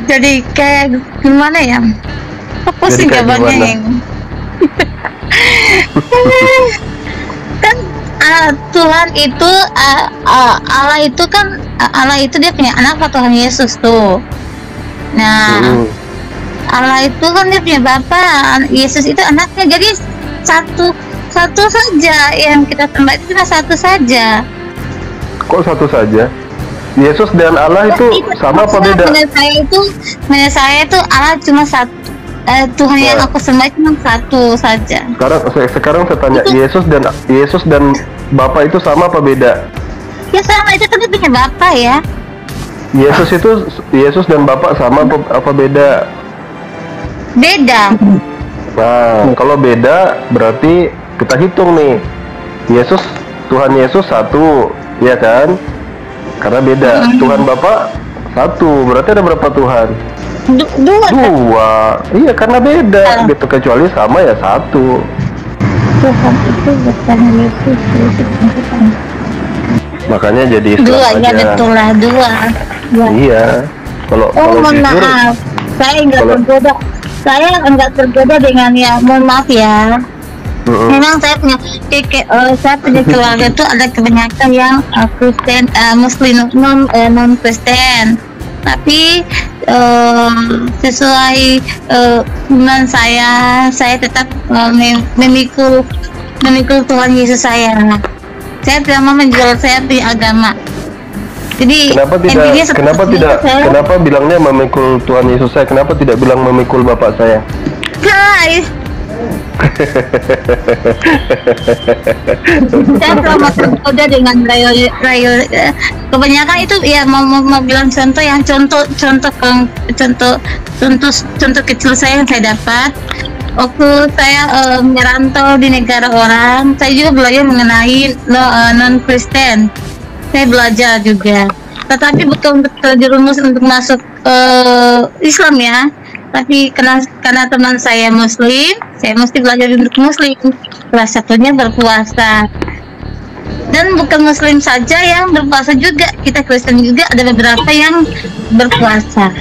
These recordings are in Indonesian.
Jadi kayak gimana ya? Apa Jadi sih kayak jawabannya gimana? yang kan Tuhan itu Allah itu kan Allah itu dia punya anak Pak Tuhan Yesus tuh. Nah, Hmm. Allah itu kan dia punya Bapa, Yesus itu anaknya. Jadi satu satu saja yang kita sembah itu cuma satu saja. Kok satu saja? Yesus dan Allah itu sama apa beda? Menurut saya itu Allah cuma satu. Tuhan yang Nah. aku sembah cuma satu saja. Sekarang saya tanya, Yesus dan Bapa itu sama apa beda? Ya sama, itu kan dia punya Bapa ya. Yesus dan Bapa sama apa beda? Beda. Nah, kalau beda berarti kita hitung nih. Tuhan Yesus satu, ya kan? Karena beda. Tuhan Bapa satu, berarti ada berapa Tuhan? Dua. Dua. Iya, karena beda gitu. Kecuali sama ya satu. Tuhan itu bukan Yesus, Yesus bukan. Makanya jadi Islam Dua, aja. ya betul lah, dua. Iya. Kalau Mohon jujur, maaf, saya enggak kalau- tergoda. Saya enggak tergoda dengan ya, mohon maaf ya. Memang saya punya keluarga itu ada kebanyakan yang Kristen, Muslim, non Kristen. Tapi sesuai iman saya tetap memikul Tuhan Yesus saya. Saya tidak mau menjual saya di agama. Jadi kenapa bilangnya memikul Tuhan Yesus saya? Kenapa tidak bilang memikul Bapak saya? Guys, saya selama tergoda dengan rayo kebanyakan itu ya mau bilang contoh kecil saya yang saya dapat waktu saya merantau di negara orang. Saya juga belajar mengenai non Kristen. Saya belajar juga, tetapi bukan untuk terjerumus untuk masuk Islam ya. Tapi karena teman saya Muslim, saya mesti belajar untuk Muslim. Salah satunya berpuasa. Dan bukan Muslim saja yang berpuasa juga, kita Kristen juga ada beberapa yang berpuasa.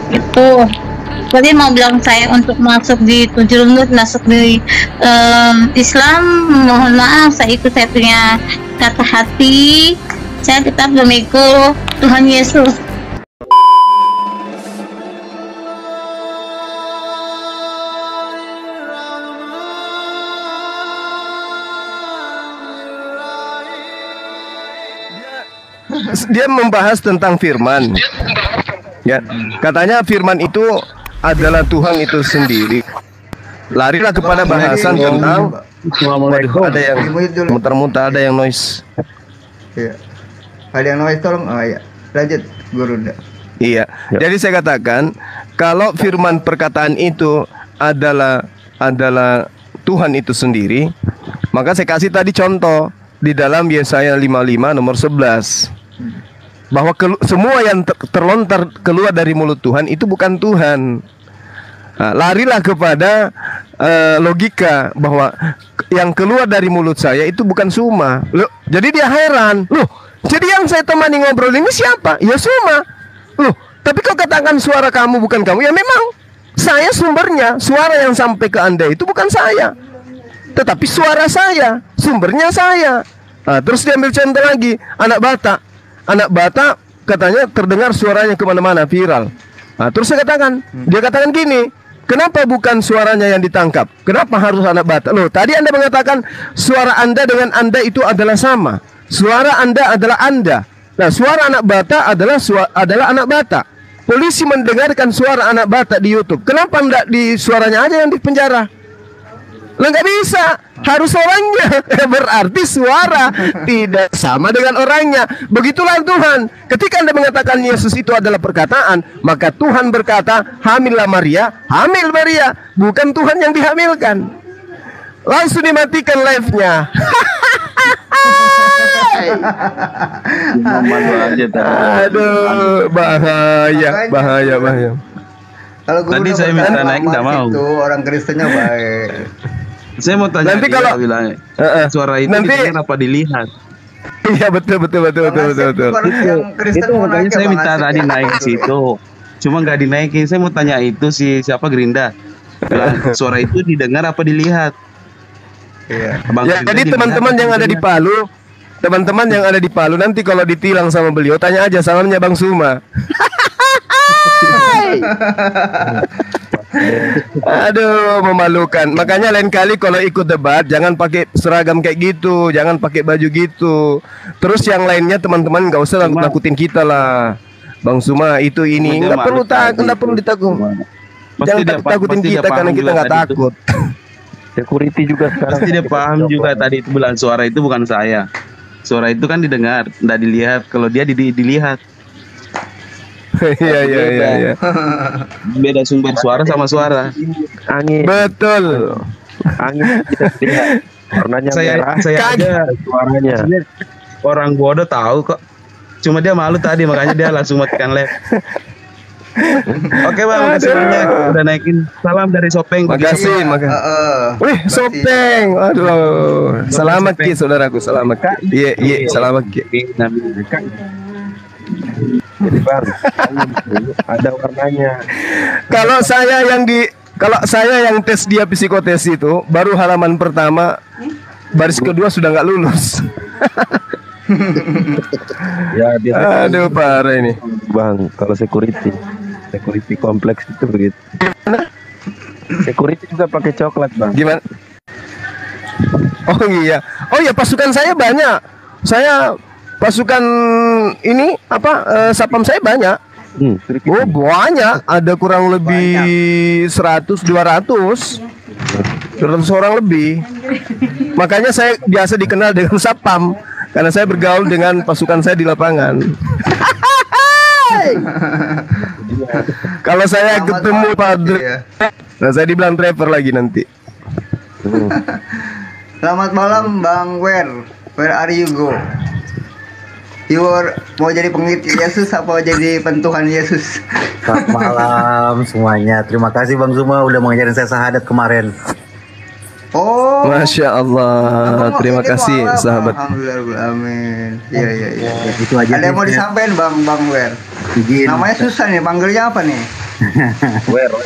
Itu. Jadi mau bilang saya untuk masuk di terjerumus masuk di Islam, mohon maaf, saya punya kata hati. Saya tetap memikul Tuhan Yesus. Dia membahas tentang firman. Ya, katanya firman itu adalah Tuhan itu sendiri. Larilah kepada bahasan tentang ada yang muter-muter, ada yang noise. Iya. Ada yang noise, tolong. Oh iya. Lanjut, Guru. Iya. Jadi saya katakan kalau firman perkataan itu adalah Tuhan itu sendiri, maka saya kasih tadi contoh di dalam Yesaya 55 nomor 11. Bahwa semua yang terlontar keluar dari mulut Tuhan itu bukan Tuhan. Nah, larilah kepada logika bahwa yang keluar dari mulut saya itu bukan Suma. Loh, jadi dia heran. Loh, jadi yang saya temani ngobrol ini siapa? Ya Suma. Loh, tapi kau katakan suara kamu bukan kamu. Ya memang saya sumbernya. Suara yang sampai ke Anda itu bukan saya, tetapi suara saya, sumbernya saya. Nah, terus dia ambil contoh lagi, anak Batak katanya terdengar suaranya kemana-mana, viral. Nah, terus dia katakan gini, kenapa bukan suaranya yang ditangkap? Kenapa harus anak Batak? Loh, tadi Anda mengatakan suara Anda dengan Anda itu adalah sama. Suara Anda adalah Anda. Nah, suara anak Batak adalah anak Batak. Polisi mendengarkan suara anak Batak di YouTube. Kenapa enggak di suaranya aja yang di penjara? Lah nggak bisa, harus orangnya. Berarti suara tidak sama dengan orangnya. Begitulah Tuhan. Ketika Anda mengatakan Yesus itu adalah perkataan, maka Tuhan berkata, hamillah Maria, hamil Maria, bukan Tuhan yang dihamilkan. Langsung dimatikan live-nya. Aduh, bahaya. Kalau Guru Tadi saya minta naik, nggak mau. Itu orang Kristennya baik. Saya mau tanya Nanti dia kalau- bilangnya, suara itu nanti- didengar apa dilihat? Iya betul. Yang Kristen Itu mau makanya naik saya Bang minta Asep tadi ya. naik ke situ. cuma nggak dinaikin. Saya mau tanya itu siapa Gerinda. Bilang, suara itu didengar apa dilihat? Iya. Abang Ya, Gerinda jadi dilihat teman-teman apa yang ada di didengar? Palu, teman-teman yang ada di Palu nanti kalau ditilang sama beliau tanya aja salamnya Bang Suma. Aduh, memalukan. Makanya lain kali kalau ikut debat jangan pakai seragam kayak gitu, jangan pakai baju gitu. Terus yang lainnya teman-teman nggak usah Cuma- nakutin kita lah. Bang Suma itu ini Cuma dia nggak perlu malu tadi nggak perlu itu. ditakut. Pasti Jangan dia takutin pasti dia kita karena paham kita juga nggak tadi itu. takut. Security juga sekarang. Pasti dia paham juga tadi itu bilang suara itu bukan saya. Suara itu kan didengar, tidak dilihat. Kalau dia dilihat. Iya iya iya iya. Beda sumber suara sama suara. Angin, Betul. angin kita lihat. Warnanya merah, Saya aja suaranya. orang bodoh tahu kok. Cuma dia malu tadi makanya dia langsung matikan lab. Oke bang, makasih banyak udah naikin. Salam dari Sopeng. Makasih, makasih. Wih, Sopeng. Aduh. Selamat Ki, saudaraku. Selamat Ki. Iya, iya, selamat Ki. Jadi bang, ada warnanya. Kalau saya yang tes dia psikotes itu baru halaman pertama, baris kedua sudah nggak lulus. Ya, dia Aduh, parah ini. bang, kalau security kompleks itu begitu. Security juga pakai coklat bang. Gimana? Oh iya, pasukan saya banyak. Saya pasukan ini sapam saya banyak. Oh banyak, ada kurang lebih 100-200 orang lebih. Makanya saya biasa dikenal dengan sapam karena saya bergaul dengan pasukan saya di lapangan. Kalau saya ketemu Padre, nah saya dibilang driver lagi nanti. Selamat malam Bang Where are you go? Mau jadi pengikut Yesus apa jadi pentuhan Yesus? Selamat malam semuanya. Terima kasih Bang Zuma udah mengajarin saya syahadat kemarin. Oh, Masya Allah, terima ini kasih mualaf. sahabat. Alhamdulillah, amin. Iya. Ya, itu aja. Ada yang mau disampaikan Bang Wer? Izin. Namanya susah nih, panggilnya apa nih? Where?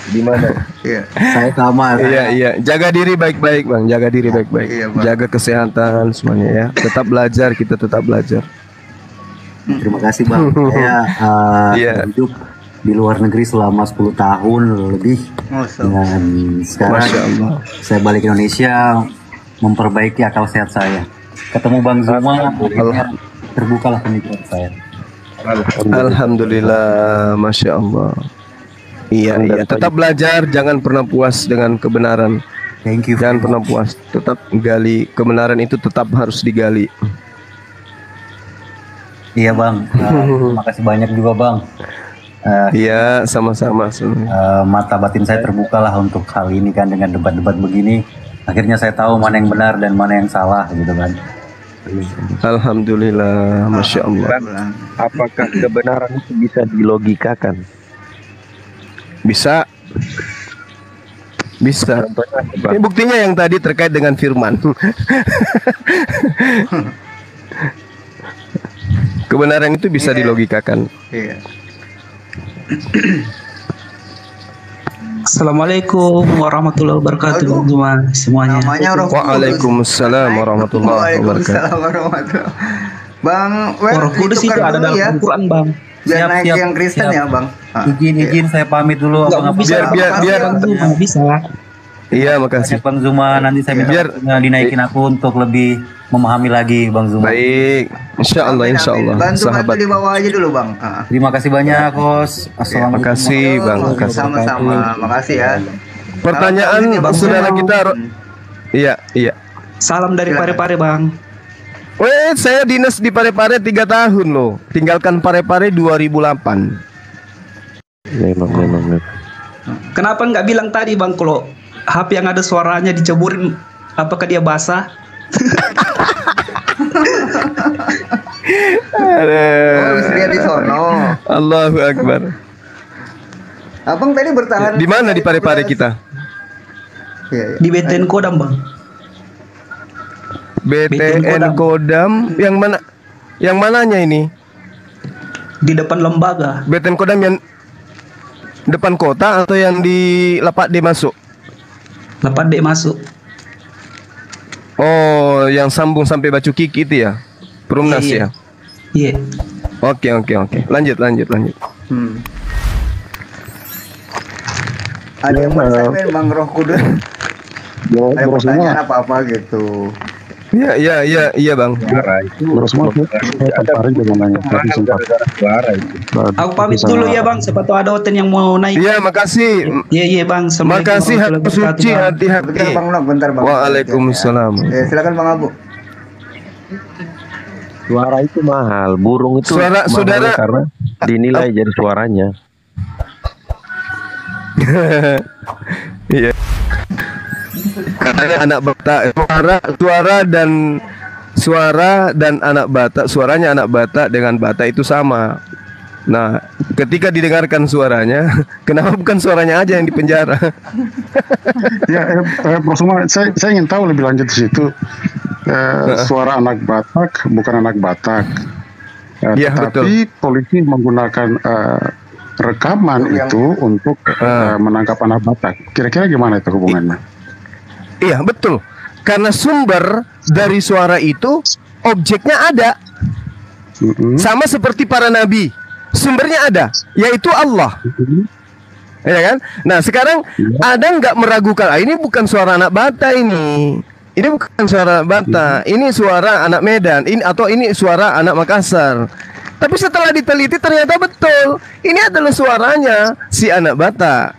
Di mana? Iya. Saya sama. Iya, jaga diri baik-baik bang, jaga diri baik-baik, Iya, Bang. jaga kesehatan semuanya ya. Tetap belajar, kita tetap belajar. Terima kasih Bang. Saya Iya. hidup di luar negeri selama 10 tahun lebih. Dan sekarang Masya Allah. saya balik ke Indonesia memperbaiki akal sehat saya. Ketemu Bang Zuma, akhirnya terbukalah pemikiran saya. Alhamdulillah, Masya Allah. Iya, tetap belajar, jangan pernah puas dengan kebenaran. Thank you. Jangan pernah puas, tetap gali kebenaran itu tetap harus digali. Iya Bang. Terima kasih banyak juga Bang. Iya, sama-sama. Mata batin saya terbuka lah untuk hal ini kan dengan debat-debat begini. Akhirnya saya tahu mana yang benar dan mana yang salah gitu kan. Alhamdulillah, Masya Allah. Apakah kebenaran itu bisa dilogikakan? Bisa. Ini buktinya yang tadi terkait dengan firman. Kebenaran itu bisa dilogikakan. Iya. Assalamualaikum warahmatullahi wabarakatuh Aduh. semuanya. Namanya Roh Kudus. Waalaikumsalam warahmatullahi wabarakatuh. Waalaikumsalam warahmatullahi. Bang Wer, Roh Kudus itu ditukar ada dulu dalam ya. Al-Quran Bang. Biar naik Siap, yang Kristen siap. ya Bang. Izin saya pamit dulu. Nggak Abang bisa biar Bang Zuma, bisa. Iya, makasih. Bang Zuma nanti saya minta Biar- waktunya dinaikin aku untuk lebih memahami lagi Bang Zuma. Baik, insya Allah, Amin, insya amin. Allah, Bantu sahabat. di bawah aja dulu Bang. Terima kasih banyak Bos. Assalamualaikum. Makasih bang, makasih. Sama-sama. Makasih ya. Pertanyaan Bang saudara Zuma. kita, iya, iya. Salam dari Silakan. Parepare Bang. Weh, saya dinas di Parepare 3 tahun loh. Tinggalkan Parepare 2008. Memang. Kenapa nggak bilang tadi Bang kalau HP yang ada suaranya diceburin, apakah dia basah? Oh, bisa lihat di sono. Allahu Akbar. Abang tadi bertahan. Di mana di Parepare kita? Iya, iya. Di BTN Kodam Bang. BTN Kodam yang mana? Yang mananya ini? Di depan lembaga. BTN Kodam depan kota atau yang di Lapak D masuk? Lapak D masuk. Oh, yang sambung sampai Bacu Kiki itu ya? Perumnas Iya, ya? Iya. Oke. Lanjut. Ada yang bersaing Bang Roh Kudus. Ada pertanyaan apa-apa gitu. Iya Bang. Aku pamit dulu ya Bang, siapa tahu ada hoten yang mau naik. Iya, makasih. Iya Bang. Makasih hati suci, hati-hati. Bentar Bang. Waalaikumsalam. Silakan Bang Abu. Suara itu mahal, burung itu Suara mahal saudara karena dinilai jadi suaranya. Iya. Karena anak Batak, suara dan anak Batak, suaranya anak Batak dengan Batak itu sama. Nah, ketika didengarkan suaranya, kenapa bukan suaranya aja yang dipenjara? Ya, Prof. Suma, saya ingin tahu lebih lanjut di situ. Suara anak Batak bukan anak Batak, Ya, tetapi polisi menggunakan rekaman itu untuk menangkap anak Batak. Kira-kira gimana itu hubungannya? Iya, betul. Karena sumber dari suara itu objeknya ada. Sama seperti para nabi, sumbernya ada, yaitu Allah. Ya kan? Nah, sekarang ada nggak meragukan? Ini bukan suara anak Batak ini. Ini bukan suara Batak, ini suara anak Medan, ini suara anak Makassar. Tapi setelah diteliti ternyata betul, ini adalah suaranya si anak Batak.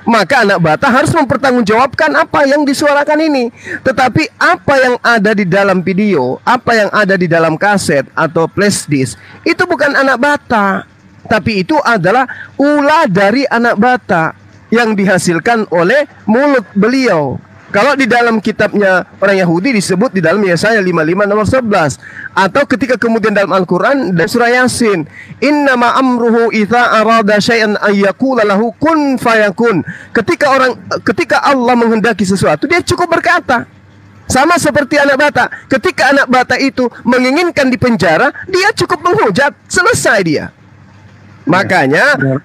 Maka anak Batak harus mempertanggungjawabkan apa yang disuarakan ini. Tetapi apa yang ada di dalam video, apa yang ada di dalam kaset atau flash disk, itu bukan anak Batak, tapi itu adalah ulah dari anak Batak yang dihasilkan oleh mulut beliau. Kalau di dalam kitabnya orang Yahudi disebut di dalam Yesaya 55 nomor 11, atau ketika kemudian dalam Al-Quran dan surah Yasin, innama amruhu idza arada syai'an ayyaqula lahu kun fayakun. Ketika Allah menghendaki sesuatu, dia cukup berkata. Sama seperti anak Batak, ketika anak Batak itu menginginkan dipenjara, dia cukup menghujat, selesai dia. Makanya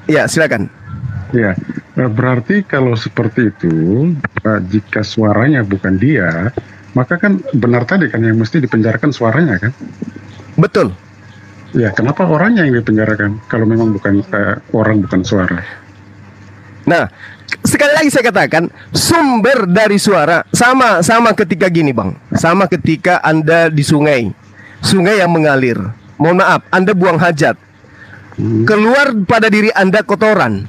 ya silakan. Ya, berarti kalau seperti itu, jika suaranya bukan dia, maka kan benar tadi kan yang mesti dipenjarakan suaranya kan? Betul. Ya, kenapa orangnya yang dipenjarakan kalau memang bukan orang, bukan suara? Nah, sekali lagi saya katakan, sumber dari suara sama ketika gini Bang, sama ketika Anda di sungai yang mengalir. Mohon maaf, Anda buang hajat, keluar pada diri Anda kotoran.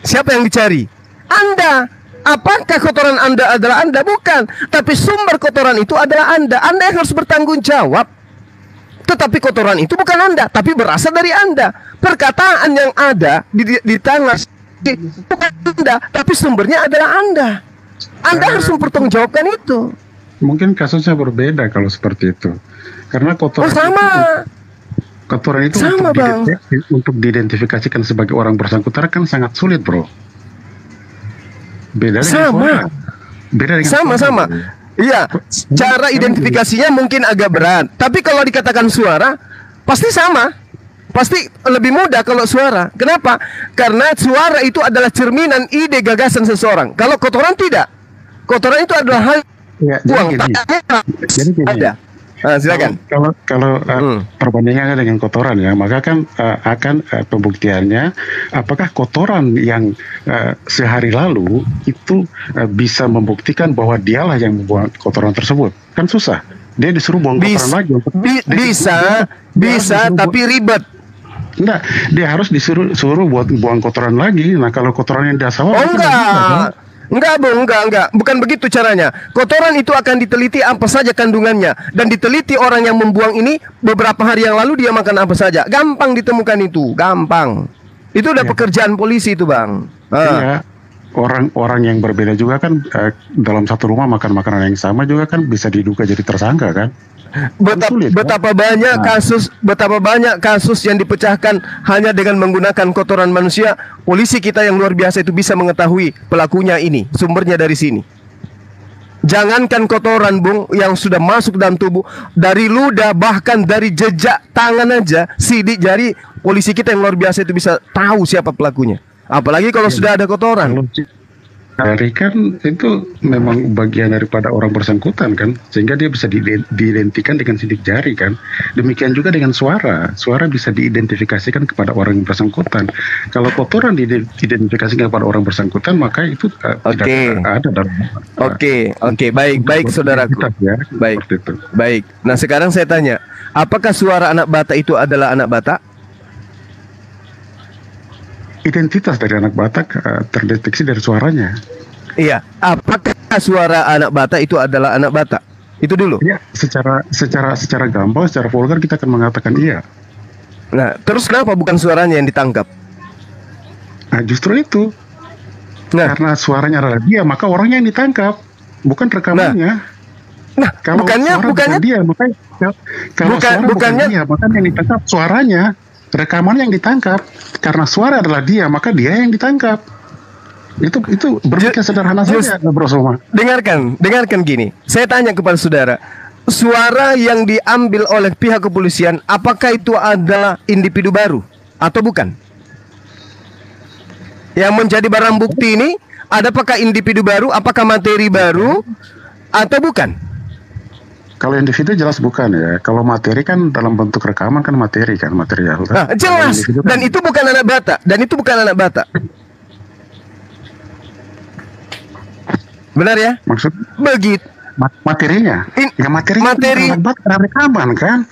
Siapa yang dicari? Anda. Apakah kotoran Anda adalah Anda? Bukan. Tapi sumber kotoran itu adalah Anda. Anda yang harus bertanggung jawab. Tetapi kotoran itu bukan Anda, tapi berasal dari Anda. Perkataan yang ada di tangan bukan Anda, tapi sumbernya adalah Anda. Anda harus mempertanggungjawabkan itu. Mungkin kasusnya berbeda kalau seperti itu. Karena kotoran kotoran itu untuk diidentifikasikan sebagai orang bersangkutan kan sangat sulit, bro. Beda dengan sama. Iya, cara identifikasinya mungkin agak berat. Tapi kalau dikatakan suara, pasti sama. Pasti lebih mudah kalau suara. Kenapa? Karena suara itu adalah cerminan ide gagasan seseorang. Kalau kotoran tidak. Kotoran itu adalah hal buang. Jadi gini. Ada. Silakan. Kalau perbandingannya dengan kotoran ya, maka kan akan pembuktiannya apakah kotoran yang sehari lalu itu bisa membuktikan bahwa dialah yang membuang kotoran tersebut. Kan susah. Dia disuruh buang kotoran lagi. Bisa, tapi ribet. Enggak, dia harus disuruh buat buang kotoran lagi. Nah, kalau kotoran yang dasar Enggak, Bung, enggak. Bukan begitu caranya. Kotoran itu akan diteliti apa saja kandungannya. Dan diteliti orang yang membuang ini beberapa hari yang lalu dia makan apa saja. Gampang ditemukan itu, gampang. Itu udah pekerjaan polisi itu, Bang. Iya. Orang yang berbeda juga kan dalam satu rumah makan makanan yang sama juga kan bisa diduga jadi tersangka kan? Betapa banyak kasus yang dipecahkan hanya dengan menggunakan kotoran manusia. Polisi kita yang luar biasa itu bisa mengetahui pelakunya ini, sumbernya dari sini. Jangankan kotoran, Bung, yang sudah masuk dalam tubuh, dari ludah, bahkan dari jejak tangan aja, sidik jari, polisi kita yang luar biasa itu bisa tahu siapa pelakunya. Apalagi kalau sudah ada kotoran. Jari kan itu memang bagian daripada orang bersangkutan kan, sehingga dia bisa diidentikan dengan sidik jari kan. Demikian juga dengan suara bisa diidentifikasikan kepada orang yang bersangkutan. Kalau kotoran diidentifikasikan kepada orang bersangkutan, maka itu tidak ada dalam. Oke, baik saudaraku. Ya, baik. Nah sekarang saya tanya, apakah suara anak bata itu adalah anak bata? Identitas dari anak Batak terdeteksi dari suaranya. Iya, apakah suara anak bata itu adalah anak bata? Itu dulu. Iya, secara gampang, secara vulgar kita akan mengatakan iya. Nah, terus kenapa bukan suaranya yang ditangkap? Nah, justru itu. Karena suaranya adalah dia, maka orangnya yang ditangkap, bukan rekamannya. Nah, kalau bukannya dia, bukannya dia, makanya yang ditangkap suaranya. Rekaman yang ditangkap, karena suara adalah dia, maka dia yang ditangkap. Itu berpikir sederhana saja, Bro Soma. Dengarkan gini. Saya tanya kepada saudara, suara yang diambil oleh pihak kepolisian, apakah itu adalah individu baru atau bukan? Yang menjadi barang bukti ini, apakah individu baru, apakah materi baru atau bukan? Kalau individu jelas bukan ya. Kalau materi kan dalam bentuk rekaman kan material. Nah, jelas. Dan itu bukan anak bata. Benar ya? Maksud? Begitu. Materinya. Materi rekaman kan.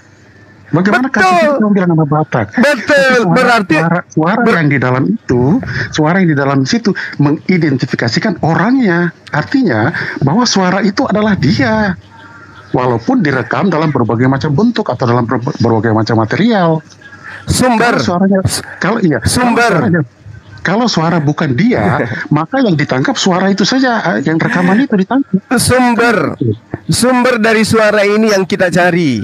Bagaimana kasus itu bilang nama Batak? Betul. Berarti suara yang di dalam itu, suara yang di dalam situ mengidentifikasikan orangnya. Artinya bahwa suara itu adalah dia. Walaupun direkam dalam berbagai macam bentuk atau dalam berbagai macam material. Kalau suara bukan dia, maka yang ditangkap suara itu saja, yang rekaman itu ditangkap. Sumber dari suara ini yang kita cari.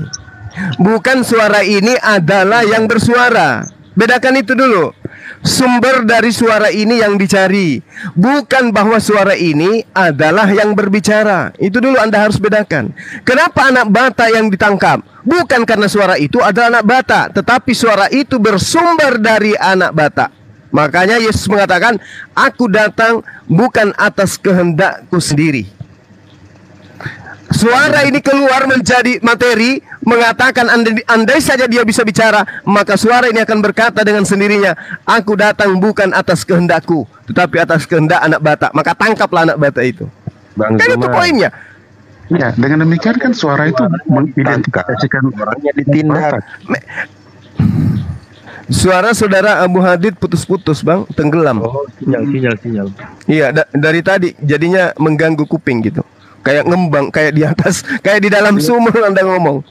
Bukan suara ini adalah yang bersuara. Bedakan itu dulu. Sumber dari suara ini yang dicari, bukan bahwa suara ini adalah yang berbicara. Itu dulu Anda harus bedakan. Kenapa anak bata yang ditangkap? Bukan karena suara itu adalah anak bata, tetapi suara itu bersumber dari anak bata. Makanya Yesus mengatakan, aku datang bukan atas kehendakku sendiri. Suara ini keluar menjadi materi, mengatakan andai saja dia bisa bicara, maka suara ini akan berkata dengan sendirinya, aku datang bukan atas kehendakku, tetapi atas kehendak anak bata. Maka tangkaplah anak bata itu. Kan itu poinnya. Ya, dengan demikian kan suara itu mengidentifikasikan orangnya ditindak. Suara saudara Abu Hadid putus-putus bang, tenggelam. Oh, sinyal. Iya, dari tadi jadinya mengganggu kuping gitu. Kayak ngembang, kayak di atas, kayak di dalam sumur Anda ngomong.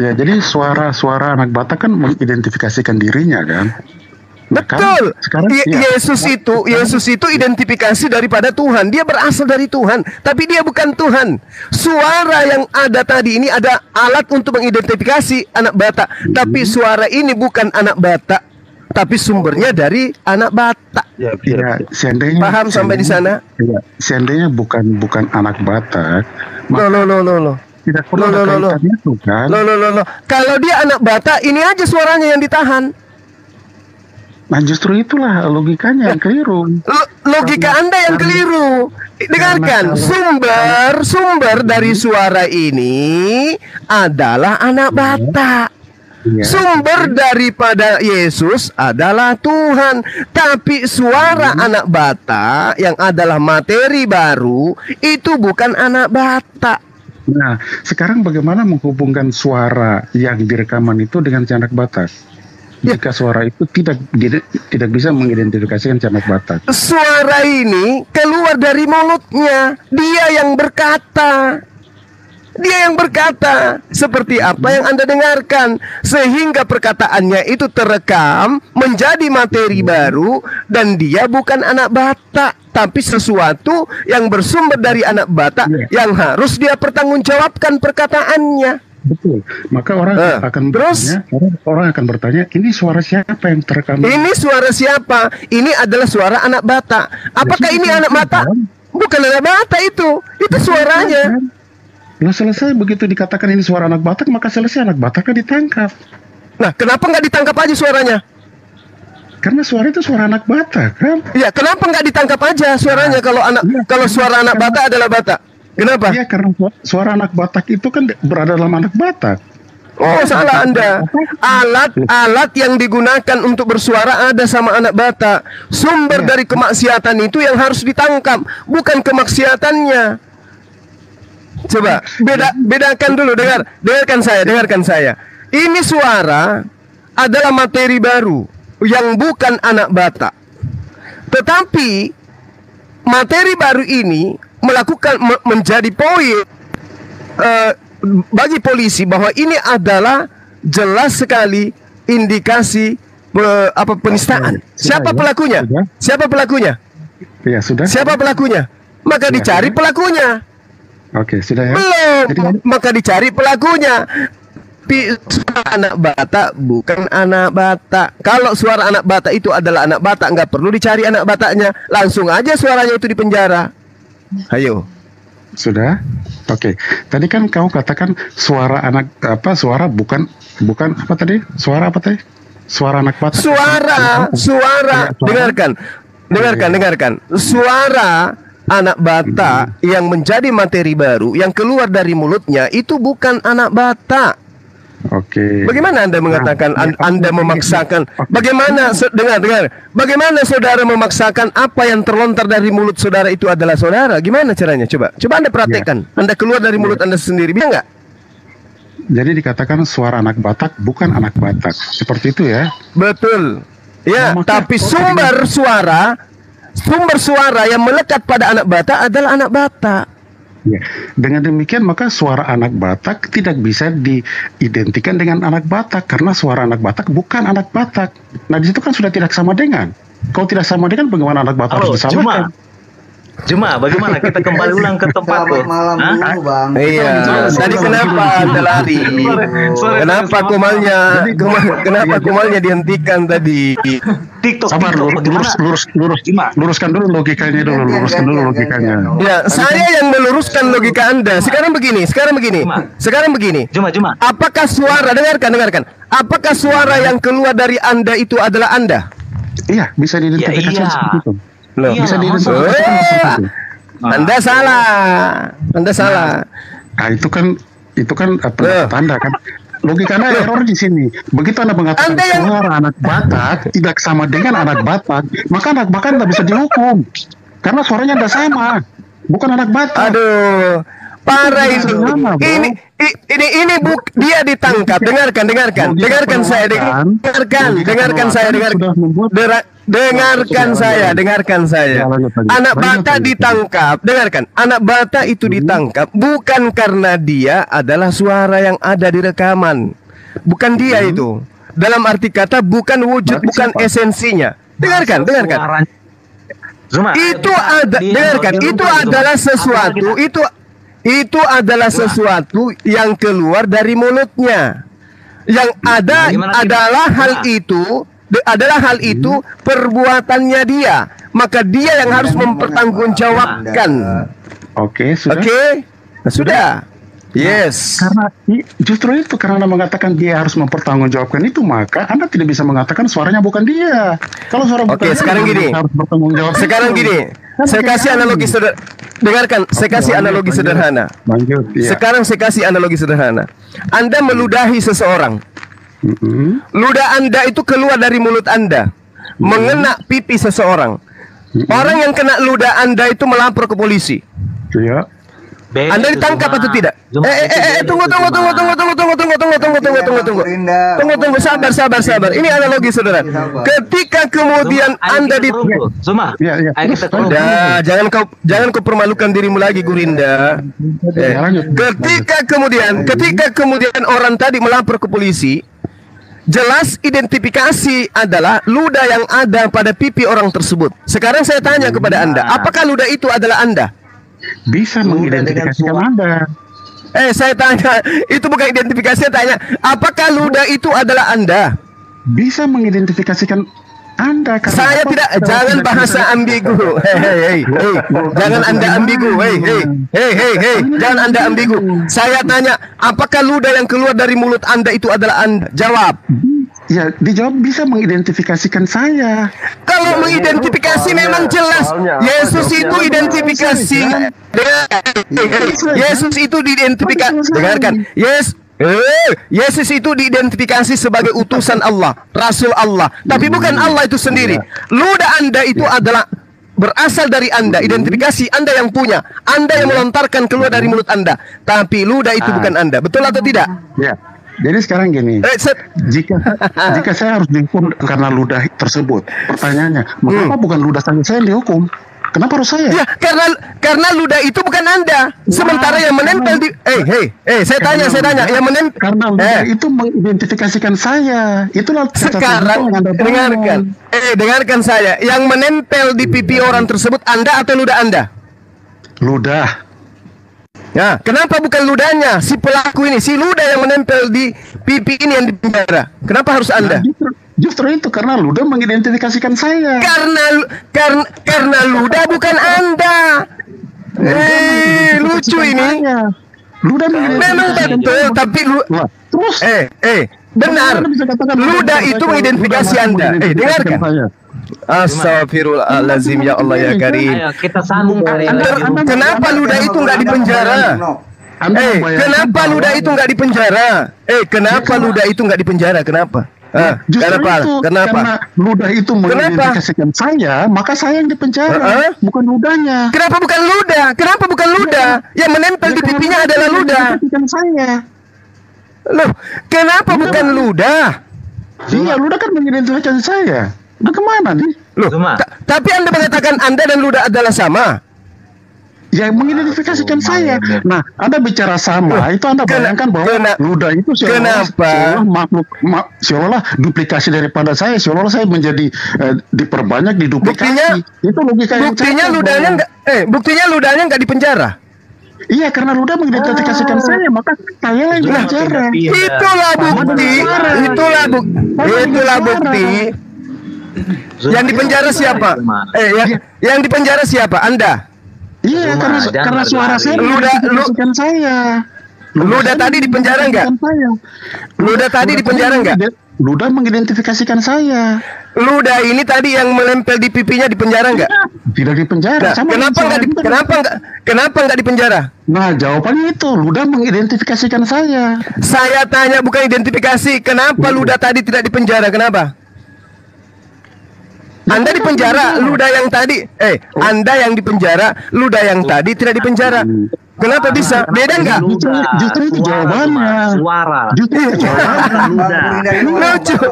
Ya, jadi suara anak Batak kan mengidentifikasikan dirinya kan. Betul. Yesus itu identifikasi daripada Tuhan. Dia berasal dari Tuhan, tapi dia bukan Tuhan. Suara yang ada tadi ini ada alat untuk mengidentifikasi anak Batak, tapi suara ini bukan anak Batak, tapi sumbernya dari anak Batak. Ya, seandainya paham sampai di sana? Ya, seandainya bukan anak Batak. Loh. Tidak perlu ada kaitannya itu kan? Loh. Kalau dia anak Batak, ini aja suaranya yang ditahan. Nah, justru itulah logikanya yang keliru. Logika Anda yang keliru. Dengarkan, sumber dari suara ini adalah anak Batak. Sumber daripada Yesus adalah Tuhan. Tapi suara anak bata yang adalah materi baru itu bukan anak bata. Nah, sekarang bagaimana menghubungkan suara yang direkaman itu dengan si anak Batak? Jika suara itu tidak bisa mengidentifikasikan si anak Batak. Suara ini keluar dari mulutnya. Dia yang berkata. Dia yang berkata seperti apa yang Anda dengarkan, sehingga perkataannya itu terekam menjadi materi baru, dan dia bukan anak Batak, tapi sesuatu yang bersumber dari anak Batak yang harus dia pertanggungjawabkan perkataannya. Betul. Maka orang akan bertanya, ini suara siapa yang terekam? Ini suara siapa? Ini adalah suara anak Batak. Apakah ini anak Batak? Bukan anak Batak itu suaranya. Nah, selesai begitu dikatakan ini suara anak Batak, maka selesai anak Bataknya ditangkap. Nah, kenapa nggak ditangkap aja suaranya? Karena suara itu suara anak Batak kan? Ya, kenapa nggak ditangkap aja suaranya kalau suara anak Batak adalah Batak? Kenapa? Iya, karena suara anak Batak itu kan berada dalam anak Batak. Oh, salah Anda. Alat yang digunakan untuk bersuara ada sama anak Batak. Sumber dari kemaksiatan itu yang harus ditangkap, bukan kemaksiatannya. Coba bedakan dulu, dengarkan saya. Ini suara adalah materi baru yang bukan anak Batak. Tetapi materi baru ini menjadi poin bagi polisi bahwa ini adalah jelas sekali indikasi penistaan. Siapa pelakunya? Siapa pelakunya? Ya, sudah. Siapa pelakunya? Maka dicari pelakunya. Oke, sudah ya. Belum, maka dicari pelakunya. Suara anak Batak bukan anak Batak. Kalau suara anak Batak itu adalah anak Batak, nggak perlu dicari anak Bataknya, langsung aja suaranya itu di penjara. Ayo. Sudah. Oke. Tadi kan kau katakan suara anak suara bukan apa tadi? Suara apa tadi? Suara anak Batak. Suara. Dengarkan. Suara anak Batak yang menjadi materi baru yang keluar dari mulutnya itu bukan anak Batak. Oke. Bagaimana Anda mengatakan Anda memaksakan? Bagaimana dengar? Bagaimana saudara memaksakan apa yang terlontar dari mulut saudara itu adalah saudara? Gimana caranya? Coba Anda praktekkan. Anda keluar dari mulut Anda sendiri, bisa nggak? Jadi dikatakan suara anak Batak bukan anak Batak. Seperti itu ya? Betul. Ya, tapi sumber suara yang melekat pada anak Batak adalah anak Batak. Ya. Dengan demikian maka suara anak Batak tidak bisa diidentikan dengan anak Batak karena suara anak Batak bukan anak Batak. Nah di situ kan sudah tidak sama dengan. Kalau tidak sama dengan, bagaimana anak Batak harus disamakan? Cuma bagaimana kita kembali ulang ke tempat tuh? Malam dulu bang. Iya. Tadi kenapa Anda lari? Kenapa kumalnya dihentikan tadi? Sabar, luruskan dulu logikanya dulu. Ya, saya yang meluruskan logika Anda. Sekarang begini. Cuma. Apakah suara, dengarkan. Apakah suara yang keluar dari Anda itu adalah Anda? Iya, bisa diidentifikasi seperti itu. Loh, bisa diidentifikasi. Anda salah. Nah, itu kan pendapat Anda kan. Logika Anda error di sini. Begitu Anda mengatakan suara anak Batak tidak sama dengan anak Batak, maka anak Batak tidak bisa dihukum. Karena suaranya tidak sama. Bukan anak Batak. Aduh, parah itu. Ini dia ditangkap. Dengarkan saya. Anak Batak ditangkap. Dengarkan. Anak Batak itu ditangkap bukan karena dia adalah suara yang ada di rekaman. Bukan dia itu. Dalam arti kata bukan wujud, bukan esensinya. Dengarkan. Itu adalah sesuatu yang keluar dari mulutnya. Yang ada adalah hal itu perbuatannya dia. Maka dia yang harus mempertanggungjawabkan. Oke, sudah. Sudah. Yes. Karena justru itu, karena Anda mengatakan dia harus mempertanggungjawabkan itu, maka Anda tidak bisa mengatakan suaranya bukan dia. Kalau suara bukan dia, sekarang gini. Saya kasih analogi sederhana. Dengarkan, saya kasih analogi sederhana. Sekarang saya kasih analogi sederhana. Anda meludahi seseorang. Ludah Anda itu keluar dari mulut Anda, mengena pipi seseorang. Orang yang kena ludah Anda itu melapor ke polisi. Iya. Anda ditangkap atau tidak? Tunggu. Sabar. Ini analogi saudara. Ketika kemudian Anda jangan kau permalukan dirimu lagi, Gurinda. Ketika kemudian orang tadi melapor ke polisi, jelas identifikasi adalah ludah yang ada pada pipi orang tersebut. Sekarang saya tanya kepada Anda, apakah ludah itu adalah Anda? Bisa mengidentifikasikan Anda. Saya tanya, itu bukan identifikasi, saya tanya, apakah ludah itu adalah Anda? Bisa mengidentifikasikan Anda. Saya tidak, jangan bahasa ambigu. Jangan Anda ambigu. Jangan Anda ambigu. Saya tanya, apakah ludah yang keluar dari mulut Anda itu adalah Anda? Jawab. Ya, dijawab bisa mengidentifikasikan saya. Kalau mengidentifikasi memang jelas. Yesus itu identifikasi. Yesus itu diidentifikasi. Dengarkan. Yesus itu diidentifikasi sebagai utusan Allah, Rasul Allah. Tapi bukan Allah itu sendiri. Ludah Anda itu adalah berasal dari Anda, identifikasi Anda yang punya, Anda yang melontarkan keluar dari mulut Anda. Tapi ludah itu bukan Anda. Betul atau tidak? Ya. Jadi sekarang gini, jika saya harus dihukum karena ludah tersebut, pertanyaannya, mengapa bukan ludah saya yang dihukum? Kenapa harus saya? Ya, karena ludah itu bukan Anda. Sementara yang menempel di saya tanya, yang menempel karena ludah itu mengidentifikasikan saya. Itulah sekarang dengarkan saya. Yang menempel di pipi orang tersebut Anda atau ludah Anda? Ludah. Ya, kenapa bukan ludahnya si pelaku ini, si ludah yang menempel di pipi ini yang di penjara? Kenapa harus Anda? Nah, justru itu karena ludah mengidentifikasikan saya. Karena ludah bukan Anda. Lucu ini. Ludah memang betul, tapi terus benar. Ludah itu mengidentifikasi Anda. Dengarkan. Astagfirullahaladzim, ya Allah ya Karim. Ayo kita sambung kali. Kenapa ludah itu nggak di penjara? Kenapa ludah itu nggak di penjara? Kenapa ludah itu nggak di penjara? Kenapa? Karena ludah itu mengidentifikasikan saya, maka saya yang dipenjara, bukan ludahnya. Kenapa bukan ludah? Kenapa bukan ludah? Yang menempel di pipinya adalah ludah. Saya. Loh, kenapa bukan ludah? Iya, ludah kan mengidentifikasikan saya. Bagaimana nih? Loh, tapi Anda mengatakan Anda dan ludah adalah sama. Ya, mengidentifikasikan saya. Nah, Anda bicara sama, itu Anda bayangkan bahwa ludah itu seolah makhluk, seolah duplikasi daripada saya, seolah saya menjadi diperbanyak, diduplikasi. Itu logika yang buktinya ludahnya nggak di penjara. Iya, karena ludah mengidentifikasikan saya, maka saya yang di penjara. Itulah bukti. Yang di penjara siapa? Yang di penjara siapa? Anda? Iya, karena suara saya mengidentifikasikan saya. Ludah tadi di penjara enggak? Ludah tadi di penjara enggak? Ludah mengidentifikasikan saya. Ludah ini tadi yang menempel di pipinya di penjara enggak? Tidak di penjara. Kenapa enggak di penjara? Nah, jawabannya itu ludah mengidentifikasikan saya. Saya tanya bukan identifikasi. Kenapa ludah tadi tidak di penjara? Kenapa? Anda di penjara, ludah yang tadi, Anda yang di penjara, ludah yang tadi tidak di penjara. Kenapa bisa? Beda enggak? Justru itu jawabannya. Suara. Justru itu jawabannya. Lucu.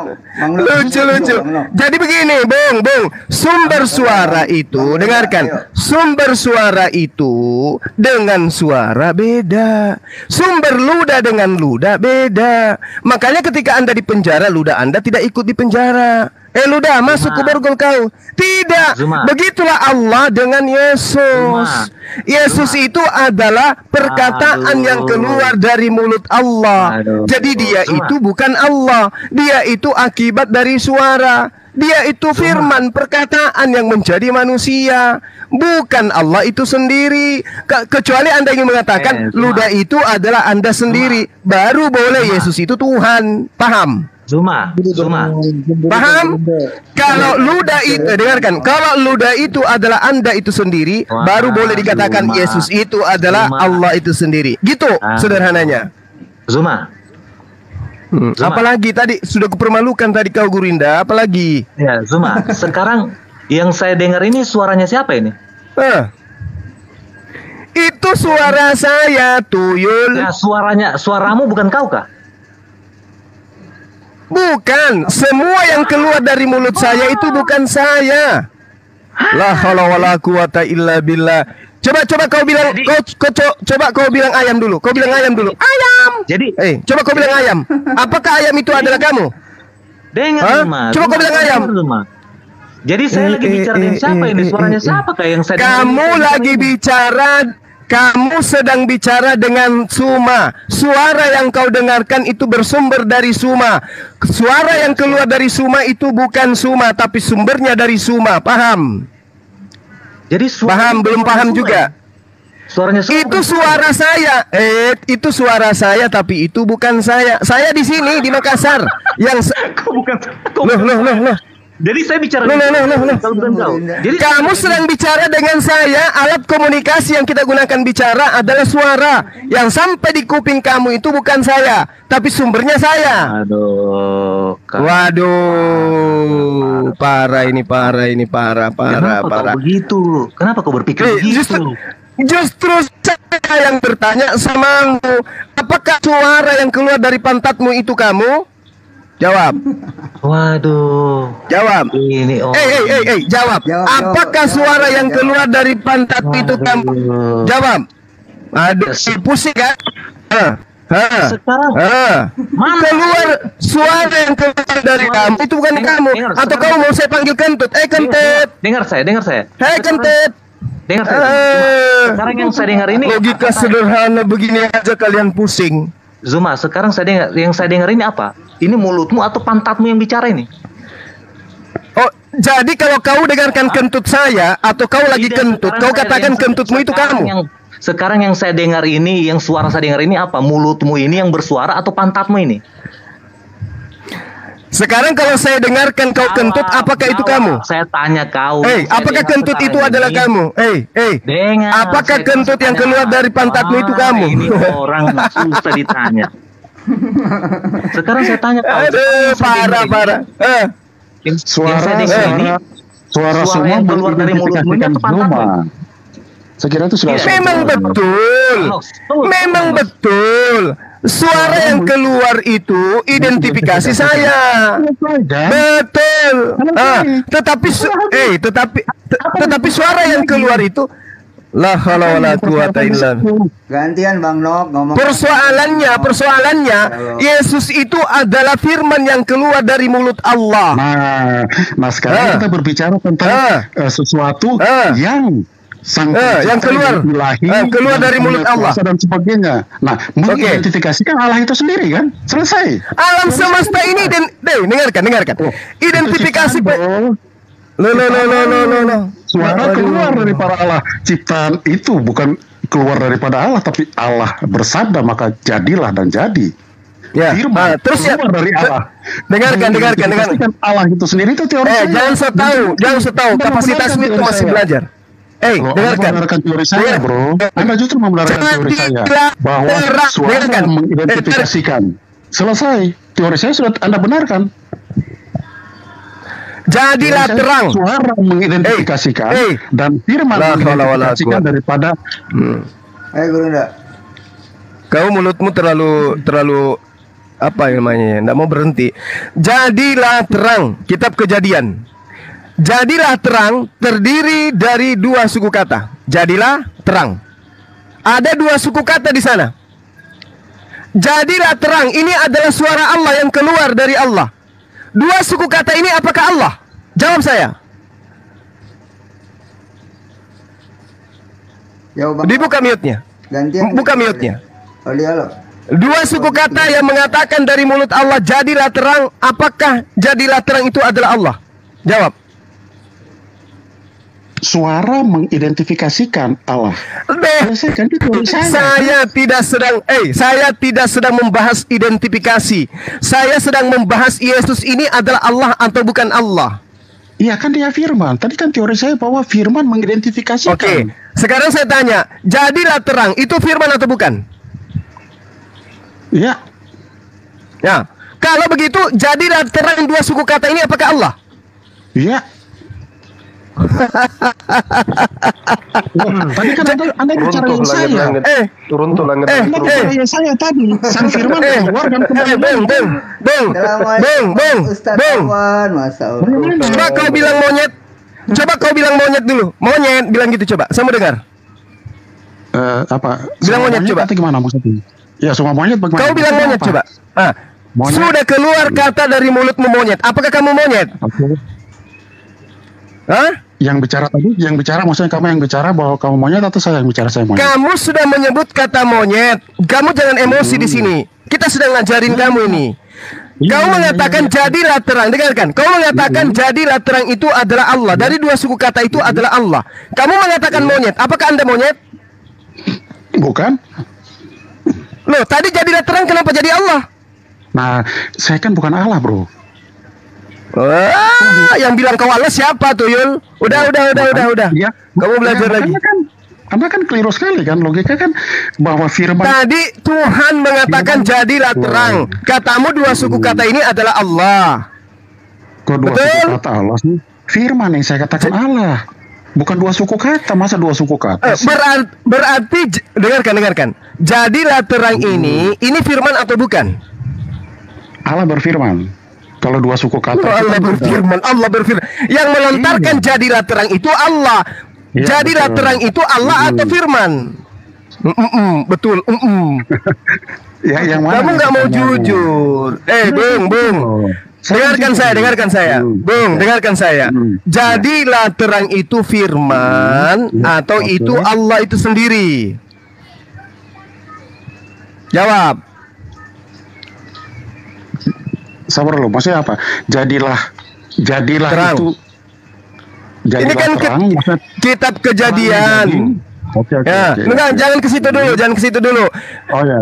Jadi begini, Bung, sumber suara itu, dengarkan, sumber suara itu dengan suara beda. Sumber ludah dengan ludah beda. Makanya ketika Anda di penjara, ludah Anda tidak ikut di penjara. Ludah masuk ke borgol kau. Tidak. Begitulah Allah dengan Yesus. Yesus itu adalah perkataan yang keluar dari mulut Allah. Jadi dia itu bukan Allah. Dia itu akibat dari suara. Dia itu firman, perkataan yang menjadi manusia. Bukan Allah itu sendiri. Kecuali Anda ingin mengatakan ludah itu adalah Anda sendiri, baru boleh Yesus itu Tuhan. Paham? Zuma. Paham? Kalau ludah itu, dengarkan, kalau ludah itu adalah Anda itu sendiri, baru boleh dikatakan Yesus itu adalah Allah itu sendiri. Gitu sederhananya. Zuma. Apalagi tadi sudah kupermalukan tadi kau Gurinda, apalagi? Ya, Zuma. Sekarang yang saya dengar ini suaranya siapa ini? Itu suara saya, Tuyul. Ya, suaramu bukan kau kah? Bukan, semua yang keluar dari mulut saya itu bukan saya. La haula wala quwata illa billah. Coba kau bilang, coba kau bilang ayam dulu. Kau bilang ayam dulu. Ayam. Jadi, coba kau bilang ayam. Apakah ayam itu adalah kamu? Dengar, Mas. Coba kau bilang ayam. Jadi saya lagi bicara dengan siapa ini? Suaranya siapa kayak yang saya Kamu sedang bicara dengan Suma. Suara yang kau dengarkan itu bersumber dari Suma. Suara yang keluar dari Suma itu bukan Suma, tapi sumbernya dari Suma. Paham? Jadi paham, belum paham juga. Suaranya itu suara saya. Itu suara saya, tapi itu bukan saya. Saya di sini di Makassar. Yang loh. Jadi saya bicara Loh. Jadi Kamu sedang bicara dengan saya. Alat komunikasi yang kita gunakan bicara adalah suara. Yang sampai di kuping kamu itu bukan saya, tapi sumbernya saya. Waduh, parah ini. Kenapa kau begitu? Kenapa kau berpikir begitu? Justru saya yang bertanya samamu, apakah suara yang keluar dari pantatmu itu kamu? Jawab. Waduh. Jawab. Ini jawab. Apakah suara yang keluar dari pantatmu itu kamu? Jawab. Aduh, pusing kan? Sekarang keluar suara yang keluar dari kamu itu bukan kamu. Atau kamu mau saya panggil kentut? Kentut. Dengar saya. Hei kentut. Dengar saya. Sekarang yang saya dengar ini logika sederhana begini aja kalian pusing. Zuma, sekarang yang saya dengar ini apa? Ini mulutmu atau pantatmu yang bicara ini? Oh, jadi kalau kau dengarkan kentut saya atau kau lagi kentut, kau katakan kentutmu itu kamu. Sekarang yang saya dengar ini, yang suara saya dengar ini apa? Mulutmu ini yang bersuara atau pantatmu ini? Sekarang kalau saya dengarkan kau kentut, apakah itu kamu? Saya tanya kau. Apakah kentut itu adalah kamu? Apakah kentut yang keluar dari pantatmu itu kamu? Ini orang susah ditanya. Sekarang saya tanya kau. Aduh, parah. Suara semua yang keluar dari mulutmu ini atau pantatmu? Saya kira itu sudah Memang betul. Suara yang keluar itu identifikasi saya. Betul. Tetapi suara yang keluar itu la haula wala quwata illa billah. Gantian Bang Nok ngomong. Persoalannya Yesus itu adalah firman yang keluar dari mulut Allah. Nah sekarang kita berbicara tentang sesuatu yang yang keluar dari mulut Allah dan sebagainya. Nah, mengidentifikasikan Allah itu sendiri kan? Selesai. Alam semesta ini dengarkan. Identifikasi Suara keluar daripada Allah. Ciptaan itu bukan keluar daripada Allah, tapi Allah bersabda maka jadilah dan jadi. Ya, firman terus keluar dari Allah. Dengarkan. Allah itu sendiri itu teori. Jangan setahu. Kapasitasmu itu masih belajar. Dengarkan teori saya, bro. Anda justru membenarkan teori saya bahwa suara mengidentifikasikan. Selesai. Teori saya sudah Anda benarkan. Jadilah terang. Suara mengidentifikasikan dan firman mengidentifikasikan daripada. Guru enggak. Kau mulutmu terlalu apa namanya? Enggak mau berhenti. Jadilah terang. Kitab Kejadian. Jadilah terang terdiri dari dua suku kata. Jadilah terang. Ada dua suku kata di sana. Jadilah terang ini adalah suara Allah yang keluar dari Allah. Dua suku kata ini apakah Allah? Jawab saya. Dibuka mute-nya. Buka mute-nya. Dua suku kata yang mengatakan dari mulut Allah jadilah terang. Apakah jadilah terang itu adalah Allah? Jawab. Suara mengidentifikasikan Allah. Saya tidak sedang membahas identifikasi. Saya sedang membahas Yesus ini adalah Allah atau bukan Allah. Iya kan dia firman. Tadi kan teori saya bahwa firman mengidentifikasikan. Oke. Sekarang saya tanya, jadilah terang itu firman atau bukan? Iya. Ya. Kalau begitu jadilah terang dua suku kata ini apakah Allah? Iya. Tadi kan Anda bicarain saya. Turun tuh langit. Saya tadi. Sang firman keluar dan kembali. Coba kau bilang monyet. Coba kau bilang monyet dulu. Monyet bilang gitu coba. Saya mau dengar. Apa? Bilang monyet coba. Gimana maksudnya? Ya semua monyet bagaimana? Kau bilang monyet coba. Sudah keluar kata dari mulutmu monyet. Apakah kamu monyet? Yang bicara maksudnya kamu yang bicara bahwa kamu monyet atau saya yang bicara saya monyet? Kamu sudah menyebut kata monyet. Kamu jangan emosi di sini. Kita sedang ngajarin kamu ini. Kau mengatakan jadilah terang. Dengarkan. Kau mengatakan jadilah terang itu adalah Allah. Dari dua suku kata itu adalah Allah. Kamu mengatakan monyet. Apakah Anda monyet? Bukan? Loh, tadi jadilah terang, kenapa jadi Allah? Nah, saya kan bukan Allah, bro. Wah, yang bilang kau Allah siapa tuh, Yul? Udah. Ya, Kamu belajar lagi. Anda kan keliru sekali kan, logika kan bahwa firman Tadi Tuhan mengatakan jadilah terang. Katamu dua suku kata ini adalah Allah. kedua suku kata Allah sih. Firman yang saya katakan Allah. Bukan dua suku kata, masa dua suku kata? Berarti dengarkan. Jadilah terang ini firman atau bukan? Allah berfirman. Kalau dua suku kata Allah berfirman. Yang melontarkan jadilah terang itu Allah. Iya, Jadilah betul. terang itu Allah atau firman? Betul. Ya, yang mana? Kamu nggak mau jujur. Bung. Dengarkan saya. Bung, dengarkan saya. Jadilah terang itu firman atau itu Allah itu sendiri? Jawab. Sabar lo, maksudnya apa? Jadilah Terang. itu. Ini kan terang, kitab Kejadian. Oke. Enggak, jangan ke situ dulu. Oh, ya,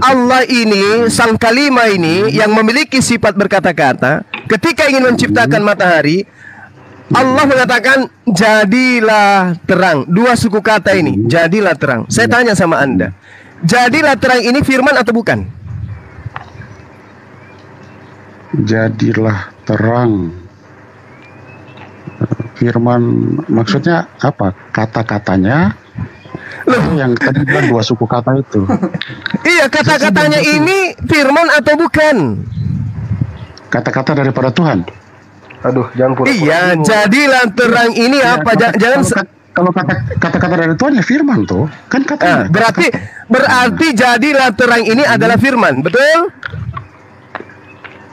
Allah ini, sang kalima ini yang memiliki sifat berkata-kata, ketika ingin menciptakan matahari, Allah mengatakan jadilah terang. Dua suku kata ini, jadilah terang. Saya tanya sama Anda, jadilah terang ini firman atau bukan? Jadilah terang. Firman maksudnya apa? Kata-katanya yang tadi bilang dua suku kata itu. Iya, kata-katanya ini firman atau bukan? Kata-kata daripada Tuhan. Aduh, jangan pura-pura. Iya, jadilah terang ini apa? Jangan kalau kata-kata dari Tuhan ya firman tuh. Kan kata. Berarti jadilah terang ini adalah firman, betul?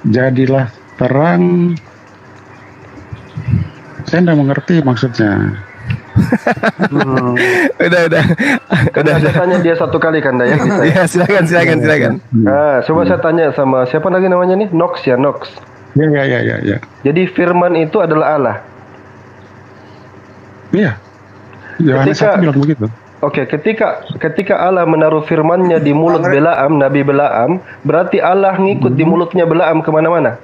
Jadilah terang. Saya tidak mengerti maksudnya. Udah. Saya tanya dia satu kali kan, ya? Bisa. Ya, silakan. Nah, coba saya tanya sama siapa lagi namanya nih? Nox. Ya. Jadi firman itu adalah Allah. Iya. Yohanes 1 bilang begitu. Oke, ketika Allah menaruh firman-Nya di mulut Nabi Balaam, berarti Allah ngikut di mulutnya Balaam kemana-mana.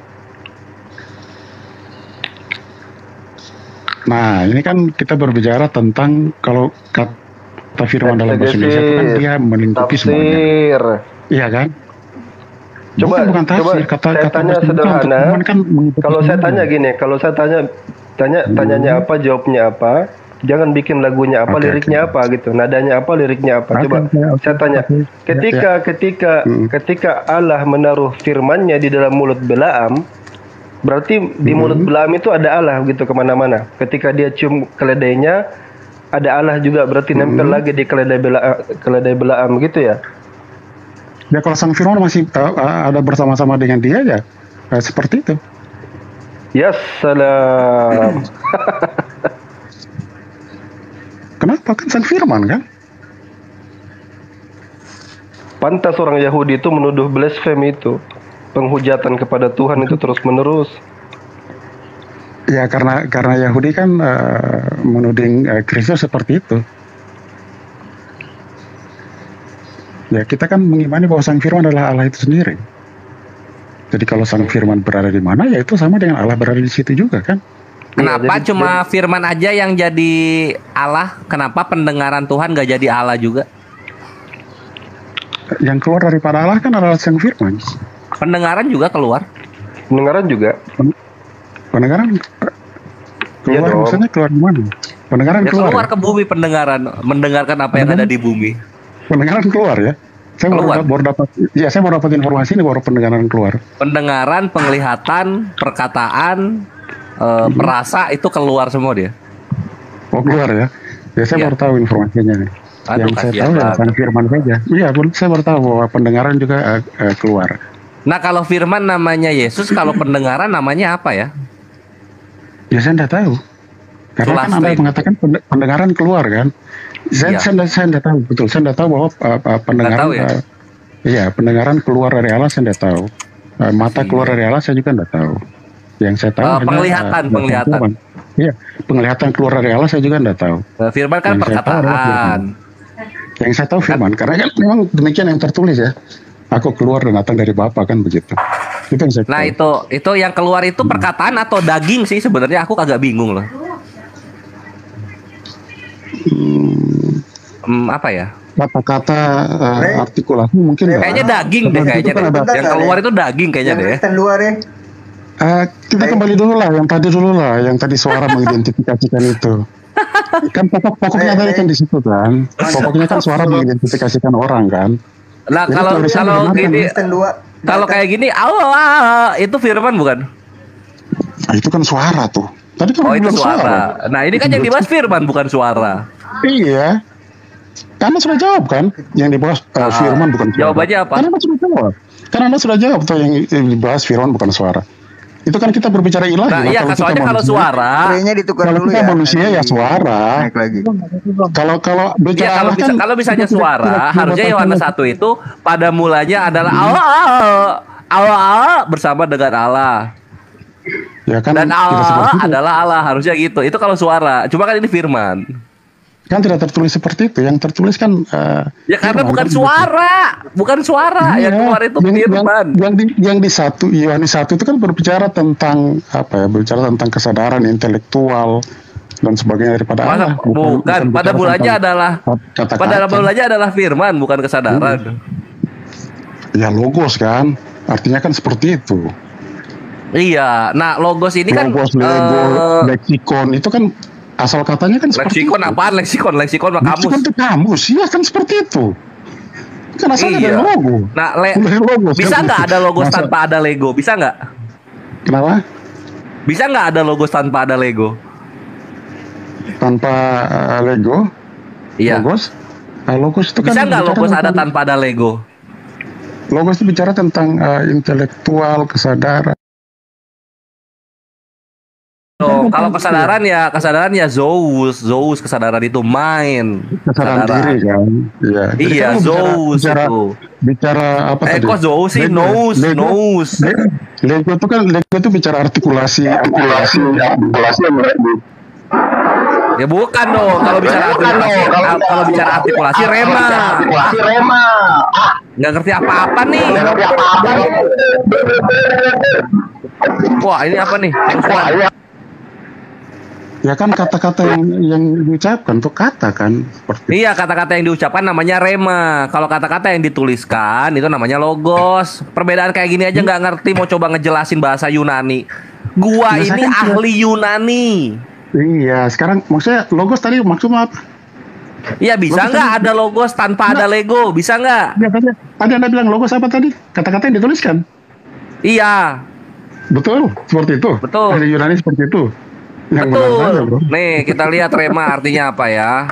Nah, ini kan kita berbicara tentang kalau kata firman dalam bahasa Indonesia itu kan dia melingkupi semuanya. Iya kan? Coba saya tanya sederhana. Kan kalau saya tanya gini, kalau saya tanyanya apa, jawabnya apa, jangan bikin lagunya apa, liriknya apa gitu, nadanya apa, liriknya apa. Coba saya tanya, ketika Allah menaruh firman-Nya di dalam mulut Balaam, berarti di mulut Balaam itu ada Allah gitu kemana-mana. Ketika dia cium keledainya, ada Allah juga, berarti nempel lagi di keledai Balaam gitu ya. Ya kalau sang firman masih ada bersama-sama dengan dia ya seperti itu. Ya salam. Kenapa? Kan sang firman kan? Pantas orang Yahudi itu menuduh blasfemi itu. Penghujatan kepada Tuhan itu terus-menerus. Ya karena Yahudi kan menuding Kristus seperti itu. Ya kita kan mengimani bahwa sang firman adalah Allah itu sendiri. Jadi kalau sang firman berada di mana, ya itu sama dengan Allah berada di situ juga kan. Kenapa cuma firman aja yang jadi Allah? Kenapa pendengaran Tuhan gak jadi Allah juga? Yang keluar daripada Allah kan adalah sang firman. Pendengaran juga keluar. Pendengaran juga. Pendengaran keluar, maksudnya keluar di mana? Pendengaran ya, keluar ke bumi, pendengaran, mendengarkan apa yang ada di bumi. Pendengaran keluar ya. Saya baru dapat. Ya, saya baru dapat informasi ini baru pendengaran keluar. Pendengaran, penglihatan, perkataan, perasa itu keluar semua dia. Oh, keluar ya. Ya saya baru tahu informasinya nih. Yang saya tahu ya sang firman saja. Iya, saya baru tahu bahwa pendengaran juga keluar. Nah kalau firman namanya Yesus, kalau pendengaran namanya apa ya? Ya saya tidak tahu. Karena kan Anda mengatakan pendengaran keluar kan? Saya tidak tahu betul. Saya tidak tahu bahwa pendengaran. Iya, pendengaran keluar dari Allah saya tidak tahu. Mata keluar dari Allah saya juga tidak tahu. Yang saya tahu penglihatan. Iya, penglihatan keluar dari Allah saya juga tidak tahu. Firman kan perkataan. Yang saya tahu firman, karena kan memang demikian yang tertulis ya. Aku keluar dan datang dari Bapa, kan begitu. Itu yang saya Nah tahu. itu yang keluar itu perkataan atau daging sih sebenarnya, aku kagak bingung loh. Apa ya? Kata-kata artikulasi mungkin nggak. Kayaknya daging deh kayaknya deh. Yang keluar itu daging kayaknya deh. Kristen luar ya. Kita kembali dulu lah, yang tadi suara mengidentifikasikan itu. Kan pokoknya tadi kan di situ kan. Pokoknya kan suara mengidentifikasikan orang kan. Nah Jadi kalau gini, kalau kayak gini, Allah itu firman bukan? Nah, itu kan suara tuh. Tadi kan itu bilang suara. Nah ini kan yang dibahas firman bukan suara. Iya. Karena sudah jawab kan, yang dibahas firman bukan suara. Jawabannya apa? Karena Anda sudah jawab. Karena Anda sudah jawab tuh yang dibahas firman bukan suara. Itu kan kita berbicara ilahi. Nah, iya, soalnya kalau suara, kalau kita manusia ya suara. Naik lagi. Kalau bicara ya, Allah kan, kalau misalnya suara, harusnya Yohanes 1 itu pada mulanya adalah Allah bersama dengan Allah. Ya kan, dan Allah adalah Allah, harusnya gitu. Itu kalau suara. Cuma kan ini firman. Kan tidak tertulis seperti itu. Yang tertulis kan ya karena bukan suara, bukan suara. Yang keluar itu firman. Yang di Yohanes 1 itu kan berbicara tentang apa ya? Berbicara tentang kesadaran intelektual dan sebagainya daripada Allah. Bukan. Pada mulanya adalah firman, bukan kesadaran. Ya logos kan. Artinya kan seperti itu. Iya. Nah, logos ini logos, kan leksikon itu kan asal katanya kan seperti leksikon itu. Apaan leksikon? Leksikon mah kamus. Leksikon itu kamus, iya kan seperti itu. Kan asalnya dari logo. Nah, bisa nggak ada logos tanpa ada Lego? Bisa nggak? Kenapa? Bisa nggak ada logos tanpa ada Lego? Tanpa Lego? Iya. Logos? Logos itu kan bisa nggak logos ada tanpa ada Lego? Logos itu bicara tentang intelektual, kesadaran. Kalau kesadaran ya Zeus kesadaran itu main kesadaran diri kan. Iya Zeus itu bicara apa tadi? Kok Zeus sih? Nous. Lego itu bicara artikulasi yang ya bukan dong. Kalau bicara artikulasi rema. Nggak ngerti apa-apa nih. Wah ini apa nih? Ya kan kata-kata yang diucapkan tuh kata kan seperti. Iya, kata-kata yang diucapkan namanya rema. Kalau kata-kata yang dituliskan itu namanya logos. Perbedaan kayak gini aja nggak ngerti, mau coba ngejelasin bahasa Yunani. Gua ini ahli Yunani. Iya, sekarang maksudnya logos tadi maksudnya apa? Iya, bisa nggak ada logos tanpa ada Lego? Bisa nggak? Ya, tadi Anda bilang logos apa tadi? Kata-kata yang dituliskan. Iya. Betul, seperti itu. Betul. Ahli Yunani seperti itu. Betul. Nih kita lihat rema artinya apa ya.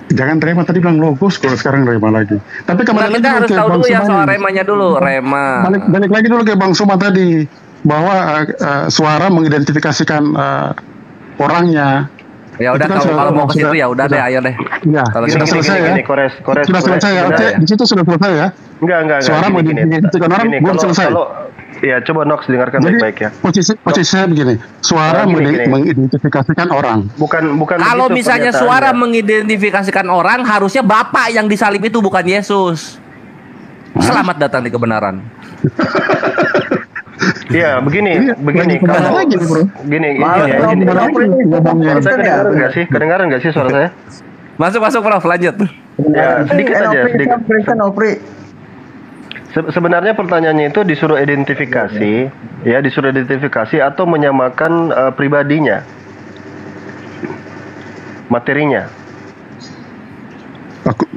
Jangan rema tadi bilang logos, kalau sekarang rema lagi. Tapi kembali lagi kita harus tahu dulu ya soal remanya dulu. Rema. Balik lagi dulu ke Bang Suma tadi bahwa suara mengidentifikasikan orangnya. Ya udah kalau mau ke situ ya udah deh, ayo deh. Iya. Sudah selesai ya. Sudah selesai ya. Oke, di situ sudah selesai ya. Enggak. Suara mengidentifikasikan orang belum selesai. Ya, coba Nox dengarkan baik-baik ya. Posisi saya begini, suara mengidentifikasikan orang. Bukan. Kalau misalnya suara mengidentifikasikan orang, harusnya Bapak yang disalib itu bukan Yesus. Selamat datang di kebenaran. Iya, begini. Kalau gini. Kedengaran nggak sih suara saya? Masuk Prof, lanjut. Ya, sedikit aja. Sebenarnya pertanyaannya itu disuruh identifikasi atau menyamakan pribadinya, materinya.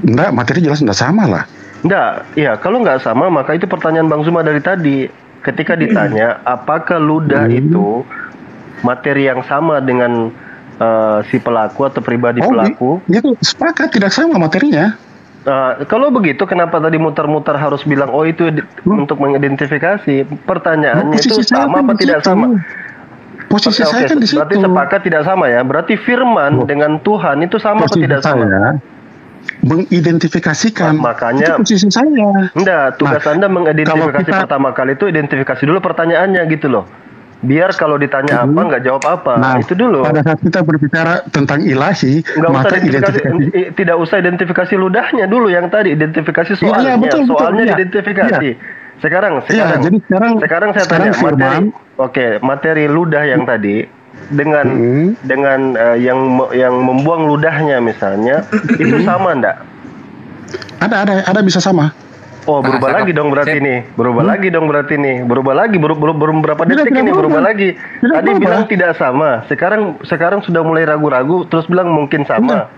Enggak, materi jelas enggak sama lah. Enggak, ya kalau nggak sama maka itu pertanyaan Bang Zuma dari tadi. Ketika ditanya apakah ludah itu materi yang sama dengan si pelaku atau pribadi pelaku? Itu sepakat tidak sama materinya. Kalau begitu kenapa tadi mutar-mutar harus bilang itu untuk mengidentifikasi? Pertanyaannya itu sama apa tidak sama? Posisi saya kan di situ. Berarti sepakat tidak sama ya. Berarti firman dengan Tuhan itu sama atau tidak sama? Mengidentifikasikan. Makanya itu posisi saya. Enggak, tugas Anda mengidentifikasi pertama kali itu identifikasi dulu pertanyaannya gitu loh. Biar kalau ditanya apa nggak jawab apa. Nah, itu dulu. pada saat kita berbicara tentang ilahi, Nggak usah maka identifikasi. tidak usah identifikasi ludahnya dulu yang tadi, identifikasi soalnya. Soalnya identifikasi. Sekarang jadi sekarang saya tanya materi. Oke, materi ludah yang tadi dengan yang membuang ludahnya misalnya itu sama enggak? Ada bisa sama. Oh, berubah lagi dong berarti nih. Berubah lagi berapa detik ini berubah lagi. Tadi bilang tidak sama. Sekarang sudah mulai ragu-ragu terus bilang mungkin sama.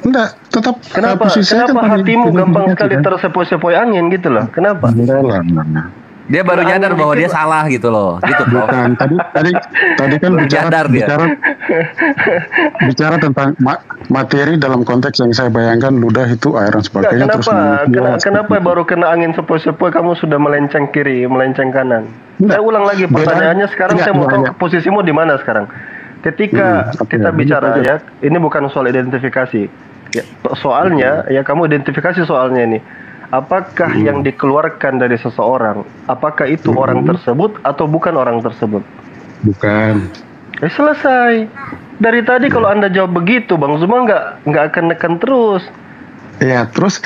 Enggak, tetap kenapa hatimu gampang sekali tersepoi-sepoi angin gitu loh? Kenapa? Dia baru nyadar bahwa dia salah gitu loh. Gitu, Bukan. Tadi kan bicara tentang materi dalam konteks yang saya bayangkan ludah itu air dan sebagainya. Kenapa baru kena angin sepoi-sepoi kamu sudah melenceng kiri, melenceng kanan? Saya ulang lagi pertanyaannya sekarang. Saya mau tahu posisimu di mana sekarang. Ketika kita bicara ya, ini bukan soal identifikasi. Ya, soalnya ya kamu identifikasi soalnya ini. Apakah yang dikeluarkan dari seseorang, apakah itu orang tersebut atau bukan orang tersebut? Bukan. Selesai. Dari tadi kalau Anda jawab begitu, Bang Zuma nggak akan nekan terus. Iya, terus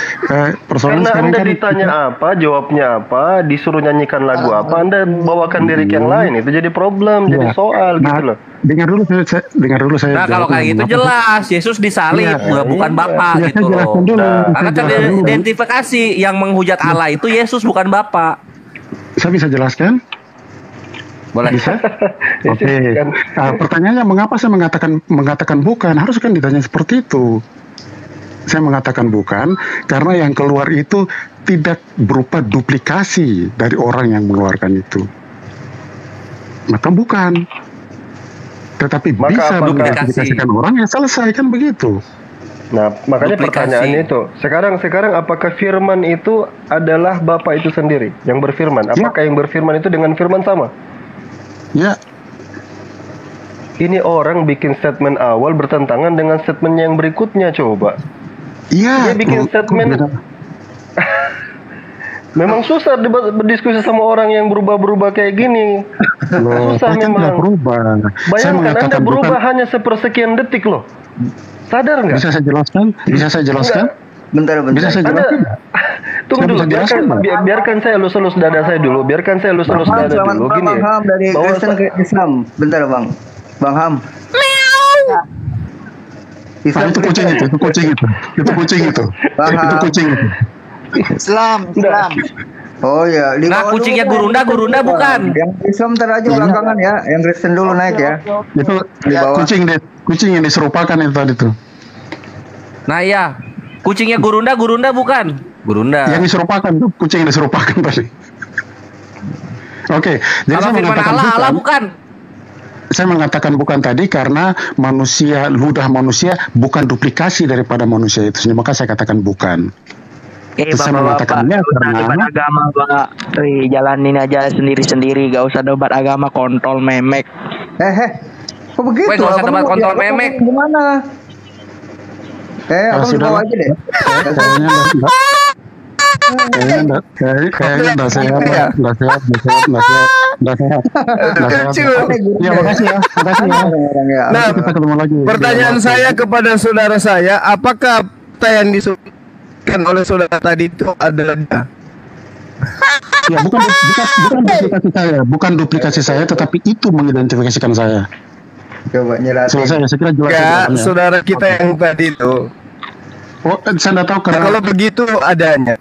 persoalan karena Anda ditanya apa, jawabnya apa, disuruh nyanyikan lagu apa, Anda bawakan lirik yang lain, itu jadi problem, jadi soal gitu loh. Dengar dulu saya. Nah, kalau kayak gitu jelas Yesus disalib, bukan Bapak gitu loh. Karena kan identifikasi yang menghujat Allah itu Yesus bukan Bapak. Saya bisa jelaskan? Boleh. Bisa? Oke. Pertanyaannya mengapa saya mengatakan bukan? Harus kan ditanya seperti itu. Saya mengatakan bukan karena yang keluar itu tidak berupa duplikasi dari orang yang mengeluarkan itu. Maka bukan. Tetapi bisa mengidentifikasikan orang yang selesai kan begitu. Nah, makanya pertanyaannya itu. Sekarang apakah firman itu adalah Bapa itu sendiri yang berfirman? Apakah yang berfirman itu dengan firman sama? Ya. Ini orang bikin statement awal bertentangan dengan statement yang berikutnya, coba. Iya. Dia bikin statement. Memang susah berdiskusi sama orang yang berubah-berubah kayak gini. Susah memang. Bayangkan Anda berubah hanya sepersekian detik loh. Sadar nggak? Bisa saya jelaskan? Bentar. Bisa saya jelaskan? Tunggu dulu, biarkan saya elus-elus dada saya dulu. Gini. Bang Ham dari Kristen ke Islam. Bentar Bang Ham. Islam itu kucing itu. Islam. Oh ya. Nah, kucingnya Gurunda bukan. Yang Islam ntar aja belakangan ya. Yang Kristen dulu naik ya. Itu kucing yang diserupakan itu tadi tuh. Nah ya, kucingnya Gurunda bukan. Gurunda. Yang diserupakan tuh kucing yang diserupakan tadi. Oke. Jadi kalau firman Allah bukan. Saya mengatakan bukan tadi karena ludah manusia bukan duplikasi daripada manusia itu. Maka saya katakan bukan. Saya mengatakannya karena agama Pak, jalanin aja sendiri-sendiri, gak usah debat agama kontol memek. Kok begitu? Gak usah debat kontol memek. Gimana? Abang bawa aja deh. Kayaknya enggak sehat. Ya, makasih ya. Nah, kita ketemu lagi. Pertanyaan saya kepada saudara saya, apakah yang disebutkan oleh saudara tadi itu adalah ya, bukan duplikasi saya, tetapi itu mengidentifikasikan saya. Coba nyeratin. Selesai, saya kira jelas. Ya, saudara kita yang tadi itu. Saya tidak tahu karena kalau begitu adanya.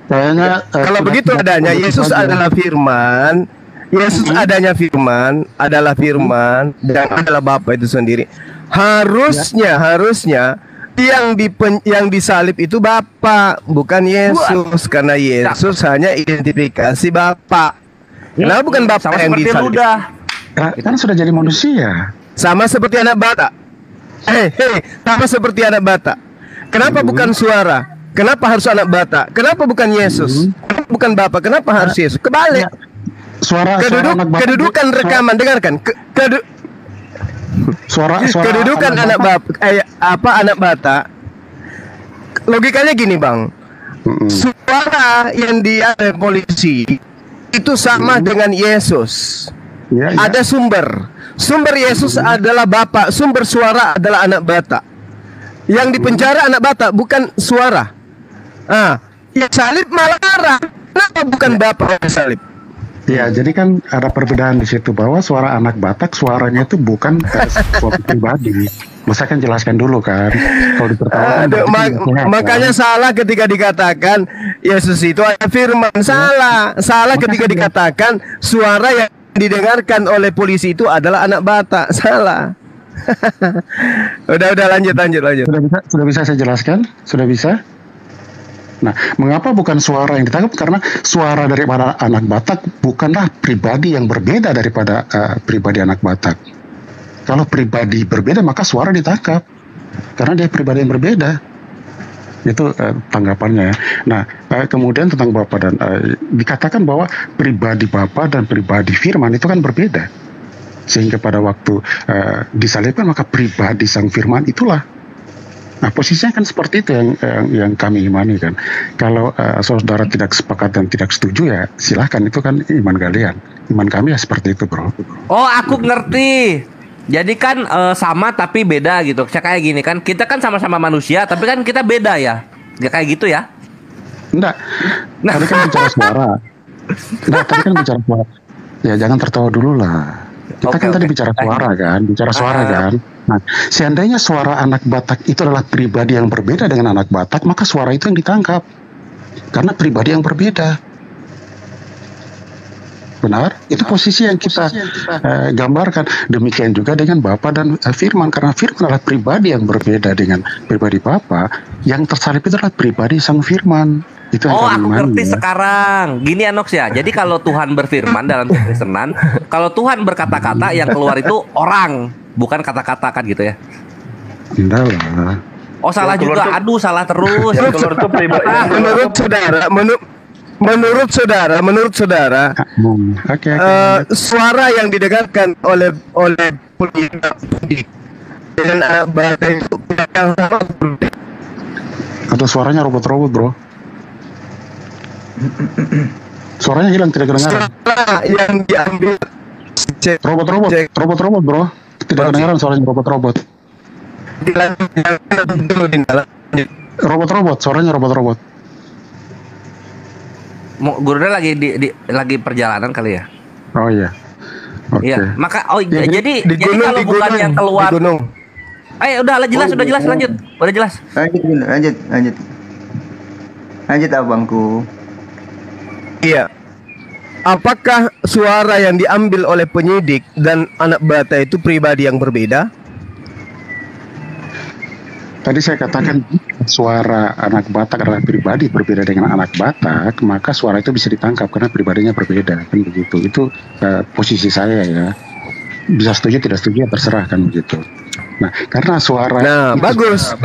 Kayaknya kalau begitu adanya Yesus adalah firman. Yesus adanya firman, adalah firman dan adalah Bapa itu sendiri. Harusnya yang disalib itu Bapa, bukan Yesus, karena Yesus hanya identifikasi Bapa. Kenapa bukan Bapa yang disalib? Kan sudah jadi manusia. Sama seperti anak bata. Sama seperti anak bata. Kenapa bukan suara? Kenapa harus anak bata? Kenapa bukan Yesus? Kenapa bukan Bapa? Kenapa harus Yesus? Kebalik. Kedudukan rekaman, dengarkan. Kedudukan anak anak bata. Logikanya gini, Bang. Suara yang dia polisi itu sama dengan Yesus. Ya, ya. Ada sumber. Sumber Yesus adalah Bapa, sumber suara adalah anak bata. Yang dipenjara anak bata, bukan suara. Yang salib malah arah. Kenapa bukan Bapa yang salib? Ya, jadi kan ada perbedaan di situ bahwa suara anak Batak suaranya itu bukan suatu pribadi. Masa kan jelaskan dulu kan. Kalau ditertawakan. Makanya salah ketika dikatakan Yesus itu adalah firman. Salah ketika dikatakan suara yang didengarkan oleh polisi itu adalah anak bata. Salah. udah lanjut. Sudah bisa saya jelaskan? Sudah bisa? Nah, mengapa bukan suara yang ditangkap? Karena suara daripada anak Batak bukanlah pribadi yang berbeda daripada pribadi anak Batak. Kalau pribadi berbeda, maka suara ditangkap. Karena dia pribadi yang berbeda. Itu tanggapannya. Nah, kemudian tentang Bapak dan dikatakan bahwa pribadi Bapak dan pribadi Firman itu kan berbeda. Sehingga pada waktu disalibkan, maka pribadi Sang Firman itulah. Nah, posisinya kan seperti itu yang kami imani kan. Kalau saudara tidak sepakat dan tidak setuju ya silahkan, itu kan iman kalian. Iman kami ya seperti itu, bro. Oh, aku ngerti. Jadi kan sama tapi beda gitu. Kayak gini kan, kita kan sama-sama manusia tapi kan kita beda ya. Ya kayak gitu ya. Enggak. Tadi kan bicara suara. Tadi kan bicara suara. Ya jangan tertawa dulu lah. Kita kan tadi bicara suara kan, kan. Nah, seandainya suara anak Batak itu adalah pribadi yang berbeda dengan anak Batak, maka suara itu yang ditangkap. Karena pribadi yang berbeda. Benar? Itu posisi yang kita gambarkan. Demikian juga dengan Bapa dan Firman. Karena Firman adalah pribadi yang berbeda dengan pribadi Bapa. Yang tersalib itu adalah pribadi Sang Firman. Itu aku ngerti sekarang. Gini Anox ya. Jadi kalau Tuhan berfirman dalam kekristenan, kalau Tuhan berkata-kata yang keluar itu orang, bukan kata-kata kan gitu ya. Enggak lah. Oh salah juga. Aduh salah terus. Menurut saudara, suara yang didengarkan oleh pendidik dengan anak bata itu yang sama. Ada suaranya robot-robot, bro. Suaranya hilang, tidak kedengaran. Suara yang diambil robot-robot, bro. Tidak kedengaran suaranya robot-robot. Robot-robot, suaranya robot-robot. Gurunya lagi perjalanan kali ya. Oh iya. Iya, maka jadi kalau bukan yang keluar. Udah jelas, lanjut. Udah jelas. Lanjut abangku. Iya. Apakah suara yang diambil oleh penyidik dan anak bata itu pribadi yang berbeda? Tadi saya katakan suara anak Batak adalah pribadi berbeda dengan anak Batak, maka suara itu bisa ditangkap karena pribadinya berbeda, kan begitu. Itu posisi saya ya. Bisa setuju tidak setuju ya terserah kan begitu. Nah, karena suara bagus.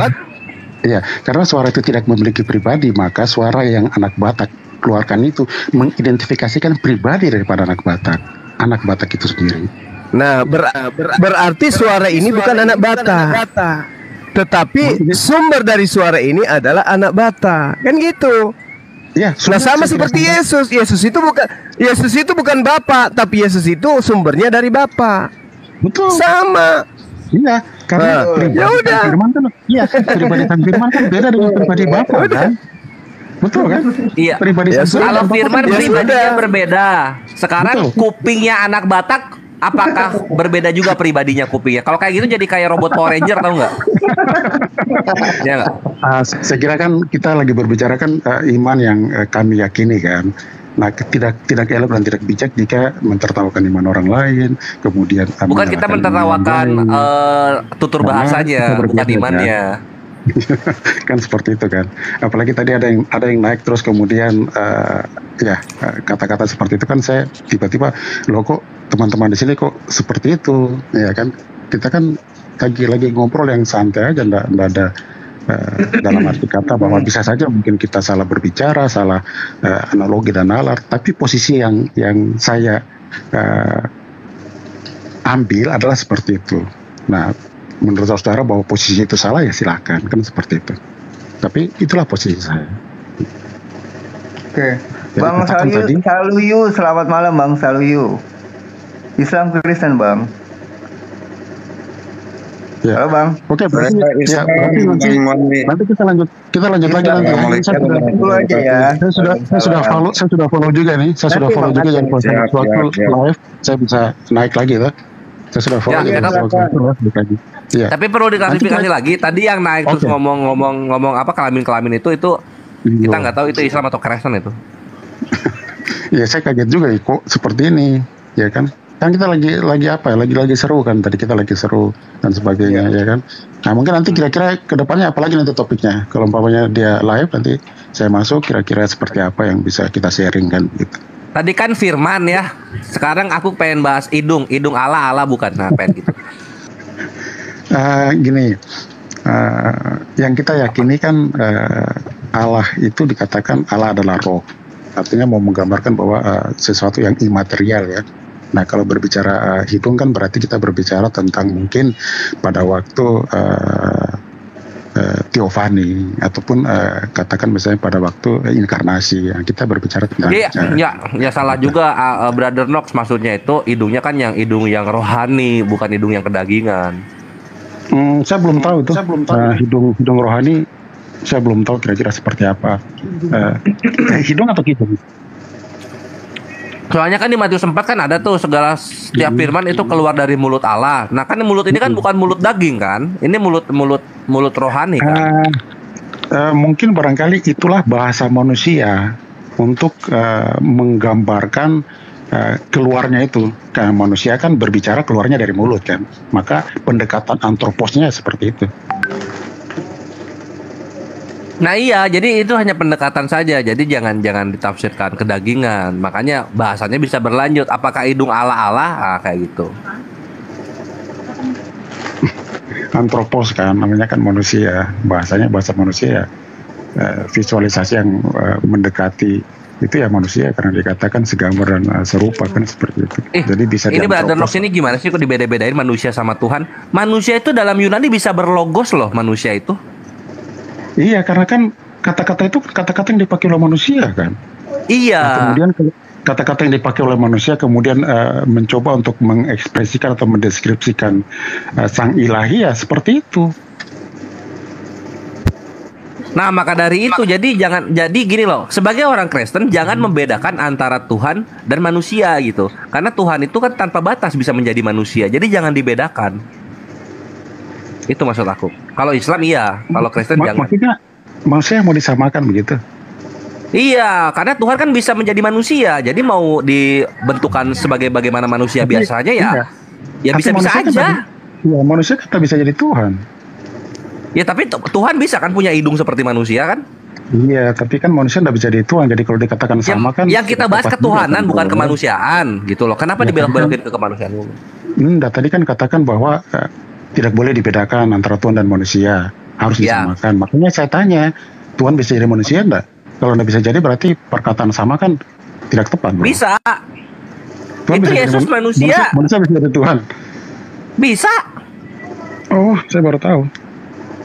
Iya, karena suara itu tidak memiliki pribadi, maka suara yang anak Batak keluarkan itu mengidentifikasikan pribadi daripada anak Batak itu sendiri. Nah, berarti suara ini bukan anak Bata. Tetapi sumber dari suara ini adalah anak bata, kan gitu. Ya, sama seperti Yesus. Yesus itu bukan Bapa, tapi Yesus itu sumbernya dari Bapa. Betul. Sama. Iya, karena Firman kan, pribadi Firman kan beda dengan pribadi Bapa kan. Betul kan? Iya. Kalau Firman pribadinya berbeda. Sekarang kupingnya anak Batak, apakah berbeda juga pribadinya kupingnya? Kalau kayak gitu jadi kayak robot Power Ranger, tahu nggak? Ya nggak? Saya kira kan kita lagi berbicara kan iman yang kami yakini kan. Nah, tidak elok dan tidak bijak jika mentertawakan iman orang lain, kemudian bukan kita mentertawakan tutur bahasanya, bukan imannya. Kan seperti itu kan. Apalagi tadi ada yang naik terus kemudian kata-kata seperti itu kan saya tiba-tiba loh kok teman-teman di sini kok seperti itu ya kan. Kita kan lagi ngobrol yang santai aja, enggak ada dalam arti kata bahwa bisa saja mungkin kita salah berbicara, salah analogi dan nalar, tapi posisi yang saya ambil adalah seperti itu. Nah, menurut saudara bahwa posisi itu salah ya silahkan, kan seperti itu. Tapi itulah posisi saya. Oke, Jadi Bang katakan tadi, Saluyu, selamat malam Bang Saluyu. Islam Kristen Bang. ya. Halo Bang. Oke, berarti ya, berarti nanti kita lanjut lagi nanti. Dulu aja ya. Saya sudah follow juga nih. Saya sudah follow juga yang waktu live saya bisa naik lagi tuh. Saya sudah follow Ya, kita- naik lagi. Iya. Tapi perlu diklarifikasi lagi. Tadi yang naik terus Oke. ngomong apa kelamin itu kita nggak tahu itu Islam atau Kristen itu. Ya saya kaget juga ya, kok seperti ini, ya kan? Kan kita lagi apa ya? Lagi seru kan tadi kita lagi seru dan sebagainya, ya kan? Nah mungkin nanti kira-kira kedepannya apalagi nanti topiknya. Kalau umpamanya dia live nanti saya masuk kira-kira seperti apa yang bisa kita sharing kan gitu. Tadi kan firman ya. Sekarang aku pengen bahas hidung Allah bukan. Nah, pengen gitu. Gini, yang kita yakini kan Allah itu dikatakan Allah adalah roh. Artinya mau menggambarkan bahwa sesuatu yang imaterial ya. Nah kalau berbicara hidung kan berarti kita berbicara tentang mungkin pada waktu teofani ataupun katakan misalnya pada waktu inkarnasi. Kita berbicara tentang Ya salah juga Brother Nox, maksudnya itu hidungnya kan yang hidung yang rohani, bukan hidung yang kedagingan. Saya belum tahu itu. Hidung rohani saya belum tahu kira-kira seperti apa. Hidung atau hidung? Soalnya kan di Matius 4 kan ada tuh setiap firman itu keluar dari mulut Allah. Nah kan mulut ini kan bukan mulut daging kan, ini mulut rohani kan. Mungkin barangkali itulah bahasa manusia untuk menggambarkan keluarnya itu. Karena manusia kan berbicara keluarnya dari mulut kan, maka pendekatan antroposnya seperti itu. Nah iya, jadi itu hanya pendekatan saja. Jadi jangan ditafsirkan kedagingan. Makanya bahasanya bisa berlanjut. Apakah hidung Allah kayak gitu. Antropos kan namanya kan manusia. Bahasanya bahasa manusia. Visualisasi yang mendekati itu ya manusia karena dikatakan segambar dan serupa kan seperti itu. Jadi bisa ini Brother Nox ini gimana sih kok dibeda-bedain manusia sama Tuhan? Manusia itu dalam Yunani bisa berlogos loh, manusia itu. Iya, karena kan kata-kata itu kata-kata yang dipakai oleh manusia kan. Iya. Nah, kemudian kata-kata yang dipakai oleh manusia kemudian mencoba untuk mengekspresikan atau mendeskripsikan sang ilahi ya seperti itu. Nah, maka dari itu jadi gini loh. Sebagai orang Kristen jangan membedakan antara Tuhan dan manusia gitu. Karena Tuhan itu kan tanpa batas bisa menjadi manusia. Jadi jangan dibedakan. Itu maksud aku. Kalau Islam iya, kalau Kristen jangan. Maksudnya manusia mau disamakan begitu? Iya, karena Tuhan kan bisa menjadi manusia. Jadi mau dibentukkan sebagai bagaimana manusia biasanya ya bisa-bisa aja. Ya manusia kita bisa jadi Tuhan. Ya tapi Tuhan bisa kan punya hidung seperti manusia kan? Iya, tapi kan manusia nggak bisa jadi Tuhan. Jadi kalau dikatakan sama kan. Yang kita bahas ketuhanan bukan kemanusiaan gitu loh. Kenapa dibelok-belokin ke kemanusiaan dulu? Tadi kan katakan bahwa tidak boleh dibedakan antara Tuhan dan manusia, harus disamakan. Makanya saya tanya, Tuhan bisa jadi manusia enggak? Kalau enggak bisa jadi berarti perkataan sama kan tidak tepat, bro. Bisa. Tuhan itu bisa Yesus manusia. Manusia bisa jadi Tuhan. Bisa. Oh, saya baru tahu.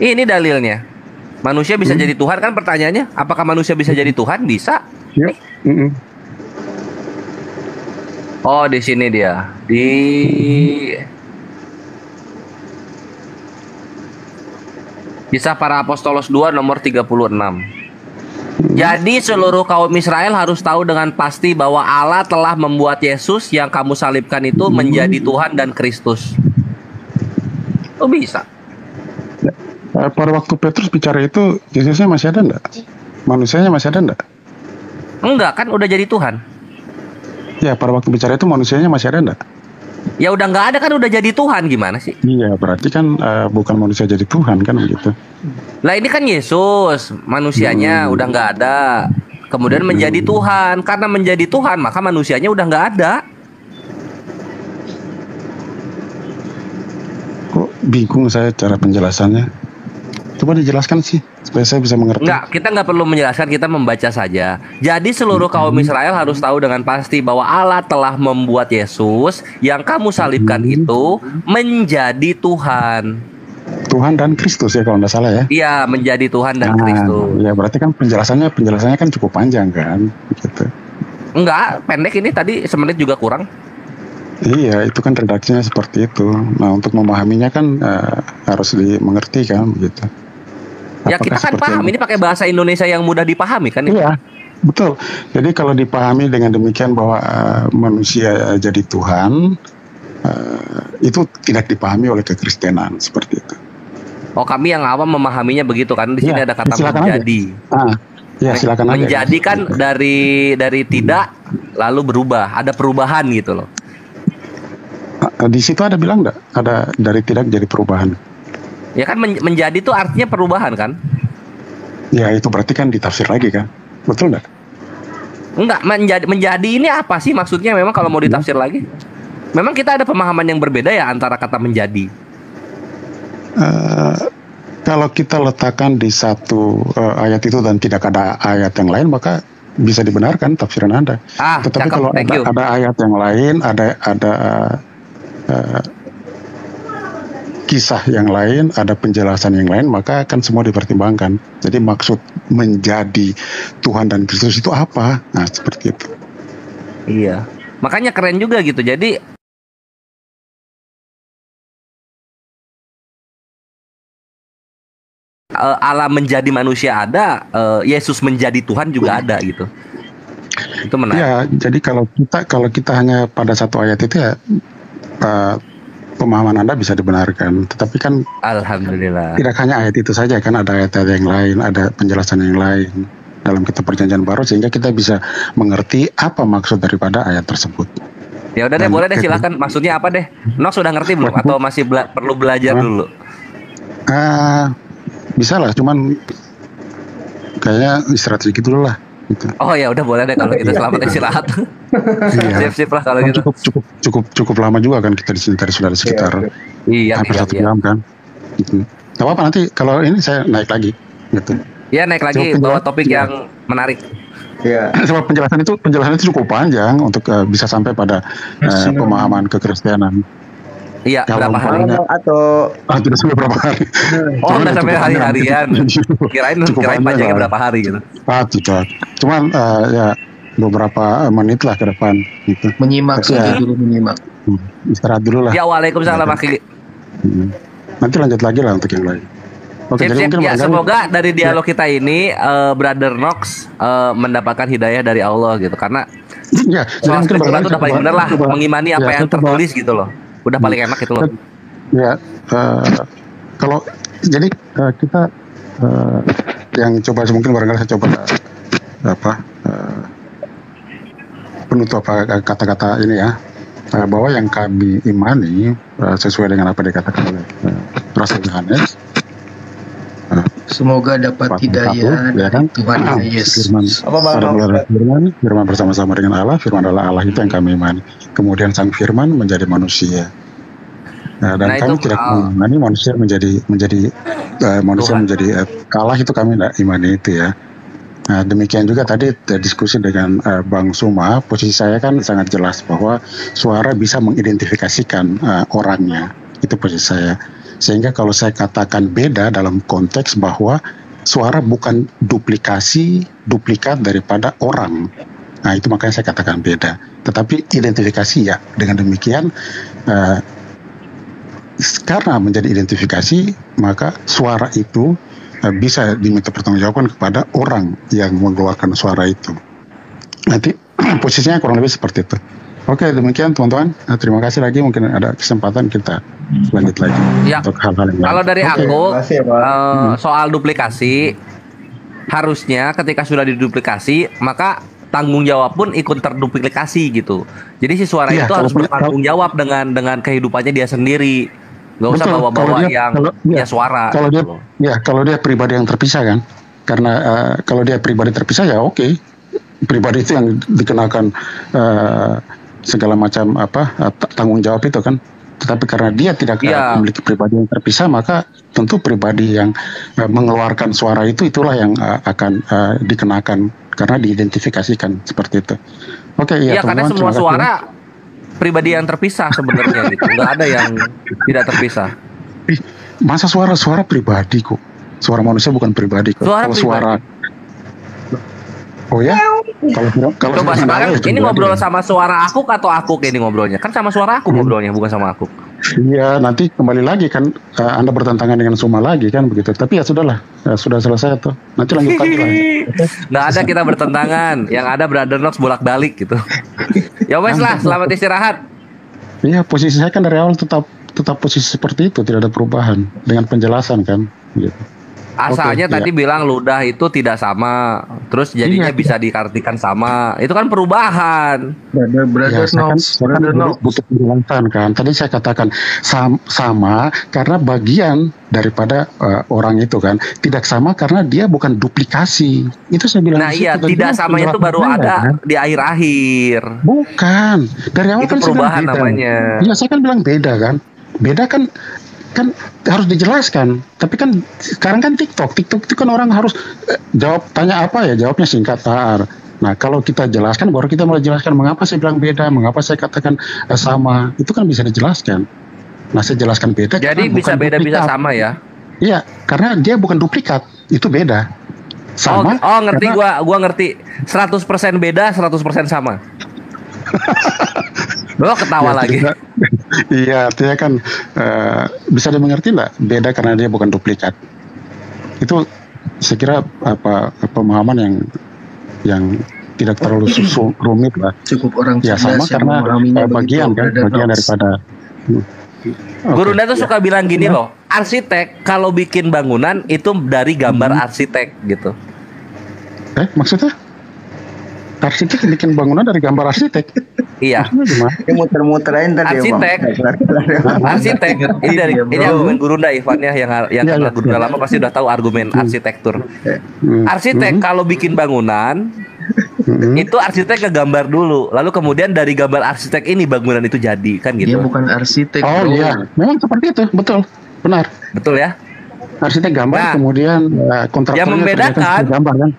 Ini dalilnya. Manusia bisa jadi Tuhan kan pertanyaannya? Apakah manusia bisa jadi Tuhan? Bisa. Yep. Oh, di sini dia. Kisah Para Apostolos 2 nomor 36. Jadi seluruh kaum Israel harus tahu dengan pasti bahwa Allah telah membuat Yesus yang kamu salibkan itu menjadi Tuhan dan Kristus. Oh bisa. Pada waktu Petrus bicara itu, Yesusnya masih ada enggak? Manusianya masih ada enggak? Enggak, kan udah jadi Tuhan. Ya, pada waktu bicara itu manusianya masih ada enggak? Ya udah nggak ada kan udah jadi Tuhan, gimana sih? Iya, berarti kan bukan manusia jadi Tuhan kan begitu. Lah ini kan Yesus, manusianya udah nggak ada. Kemudian menjadi Tuhan. Karena menjadi Tuhan maka manusianya udah nggak ada. Kok bingung saya cara penjelasannya? Coba dijelaskan sih supaya saya bisa mengerti. Enggak, kita nggak perlu menjelaskan, kita membaca saja. Jadi seluruh kaum Israel harus tahu dengan pasti bahwa Allah telah membuat Yesus yang kamu salibkan itu menjadi Tuhan. Tuhan dan Kristus ya kalau nggak salah ya. Iya, menjadi Tuhan dan Kristus. Ya berarti kan penjelasannya kan cukup panjang kan, gitu. Enggak, pendek ini tadi semenit juga kurang. Iya, itu kan redaksinya seperti itu. Nah, untuk memahaminya kan harus dimengerti kan, begitu. Ya kita kan paham, ini pakai bahasa Indonesia yang mudah dipahami kan? Iya, betul. Jadi kalau dipahami dengan demikian bahwa manusia jadi Tuhan, itu tidak dipahami oleh kekristenan seperti itu. Oh, kami yang awam memahaminya begitu kan? Di sini ada kata menjadi. Ya silakan aja. Menjadi kan dari tidak lalu berubah, ada perubahan gitu loh. Di situ ada bilang enggak? Ada dari tidak jadi perubahan. Ya kan menjadi itu artinya perubahan kan? Ya itu berarti kan ditafsir lagi kan? Betul enggak? Enggak, menjadi ini apa sih maksudnya memang kalau mau ditafsir lagi? Memang kita ada pemahaman yang berbeda ya antara kata menjadi. Kalau kita letakkan di satu ayat itu dan tidak ada ayat yang lain, maka bisa dibenarkan tafsiran Anda. Tetapi kalau ada ayat yang lain, ada kisah yang lain, ada penjelasan yang lain, maka kan semua dipertimbangkan. Jadi maksud menjadi Tuhan dan Kristus itu apa? Nah, seperti itu. Iya. Makanya keren juga gitu. Jadi Allah menjadi manusia ada, Yesus menjadi Tuhan juga ada gitu. Itu menarik. Ya, jadi kalau kita hanya pada satu ayat itu ya pemahaman Anda bisa dibenarkan. Tetapi kan alhamdulillah tidak hanya ayat itu saja kan, ada ayat-ayat yang lain, ada penjelasan yang lain dalam kitab Perjanjian Baru sehingga kita bisa mengerti apa maksud daripada ayat tersebut. Ya udah deh, boleh deh, silakan. Maksudnya apa deh? Nox sudah ngerti belum atau masih perlu belajar dulu? Bisa lah, cuman kayaknya istirahat sedikit dulu lah. Gitu. Oh ya udah, boleh deh kalau gitu, selamat istirahat. Sip lah kalau gitu. Cukup lama juga kan kita di sini tadi sudah sekitar hampir 1 jam kan. Gitu. Gak apa-apa, nanti kalau ini saya naik lagi gitu. Ya naik lagi bawa topik yang menarik. Ya. Sebab penjelasan itu cukup panjang untuk bisa sampai pada pemahaman kekristenan. Iya, berapa hari? Atau tidak sampai berapa hari. Oh, nggak sampai hari-harian. Kirain panjangnya berapa hari gitu. Tidak. Cuman ya beberapa menit lah ke depan gitu. Menyimak saja dulu, menyimak. Istirahat dulu lah. Ya, waalaikumsalam Aki. Nanti lanjut lagi lah untuk yang lain. Oke, jadi ya, semoga dari dialog kita ini Brother Nox mendapatkan hidayah dari Allah gitu, karena soal skriptura itu udah paling bener lah, mengimani apa yang tertulis gitu loh. Udah paling enak itu loh. Ya, kalau jadi kita yang coba mungkin barangkali saya coba penutup kata-kata ini ya, bahwa yang kami imani sesuai dengan apa dikatakan oleh Rasul Yohanes. Semoga dapat hidayah dari Tuhan Yesus. Firman bersama-sama dengan Allah. Firman adalah Allah itu yang kami imani. Kemudian Sang Firman menjadi manusia. Dan kami tidak mengimani manusia menjadi Allah, itu kami tidak imani itu ya. Nah, demikian juga tadi diskusi dengan Bang Suma, posisi saya kan sangat jelas bahwa suara bisa mengidentifikasikan orangnya. Itu posisi saya. Sehingga kalau saya katakan beda dalam konteks bahwa suara bukan duplikat daripada orang. Nah, itu makanya saya katakan beda. Tetapi identifikasi ya. Dengan demikian karena menjadi identifikasi, maka suara itu bisa diminta pertanggungjawaban kepada orang yang mengeluarkan suara itu. Nanti posisinya kurang lebih seperti itu. Oke, demikian teman-teman. Terima kasih lagi. Mungkin ada kesempatan kita lanjut lagi ya, untuk hal-hal yang lain. Kalau dari aku soal duplikasi, harusnya ketika sudah diduplikasi maka tanggung jawab pun ikut terduplikasi gitu. Jadi si suara itu harus bertanggung jawab dengan kehidupannya dia sendiri. Gak usah bawa-bawa suara. Kalau dia pribadi yang terpisah kan, karena kalau dia pribadi terpisah ya oke. Pribadi itu yang dikenakan segala macam tanggung jawab itu kan. Tetapi karena dia tidak memiliki pribadi yang terpisah, maka tentu pribadi yang mengeluarkan suara itulah yang akan dikenakan karena diidentifikasikan seperti itu. Oke, ya karena semua suara pribadi yang terpisah sebenarnya gitu. Nggak ada yang tidak terpisah. Masa suara pribadi kok? Suara manusia bukan pribadi kok. Oh ya? Kalau Coba firman sekarang Allah itu ini berarti ngobrol ya. sama suara Akuk atau Akuk ini ngobrolnya? Kan sama suara Akuk ngobrolnya, bukan sama Akuk. Iya, nanti kembali lagi kan Anda bertentangan dengan Suma lagi kan begitu. Tapi ya sudahlah, sudah selesai tuh. Nanti lanjut lagi lah. Nggak ada kita bertentangan, yang ada Brother Nox bolak-balik gitu. Ya wes lah, selamat istirahat. Iya, posisi saya kan dari awal tetap posisi seperti itu, tidak ada perubahan dengan penjelasan kan. Gitu. Asalnya Oke, tadi iya. bilang ludah itu tidak sama, terus jadinya Iya. bisa diartikan sama. Itu kan perubahan. Ya, saya kan butuh penjelasan kan. Tadi saya katakan sama karena bagian daripada orang itu kan, tidak sama karena dia bukan duplikasi. Itu saya bilang. Nah di iya, situ. tidak Tadi sama itu baru penjelasan saya, ada kan. di akhir-akhir. Bukan. Dari awal Itu kan saya bilang perubahan beda. namanya. Iya, saya kan bilang beda kan. Beda kan harus dijelaskan. Tapi kan sekarang kan TikTok itu kan orang harus jawab, tanya apa ya, jawabnya singkat tar. Nah, kalau kita jelaskan baru kita mulai jelaskan mengapa saya bilang beda, mengapa saya katakan sama. Itu kan bisa dijelaskan. Nah, saya jelaskan beda. Jadi karena bisa bukan beda bisa duplikat. sama ya. Iya, karena dia bukan duplikat. Itu beda. Sama. Oh ngerti, karena- gua ngerti. 100% beda, 100% sama. Lo ketawa Ya, lagi. Iya, artinya kan bisa dimengerti nggak? Beda karena dia bukan duplikat. Itu saya kira pemahaman yang tidak terlalu rumit lah. Cukup orang Ya sama cerdas yang karena memahaminya bagian begitu, kan, Brother bagian Nox. daripada. Guru Nda tuh suka bilang gini loh, arsitek kalau bikin bangunan itu dari gambar arsitek gitu. Maksudnya? Arsitek bikin bangunan dari gambar arsitek. Iya. Dia muter-muterin tadi Arsitek. Arsitek. Ini dari ini argumen Guru Nda Ivan ya, yang kenal Guru Nda lama pasti udah tahu argumen arsitektur. Arsitek kalau bikin bangunan itu arsitek ngegambar dulu, lalu kemudian dari gambar arsitek ini bangunan itu jadi kan gitu. Dia bukan arsitek. Oh bro. iya, memang seperti itu, betul, benar. Betul ya. Arsitek gambar, kemudian kontraktornya yang membedakan ternyata gambar kan.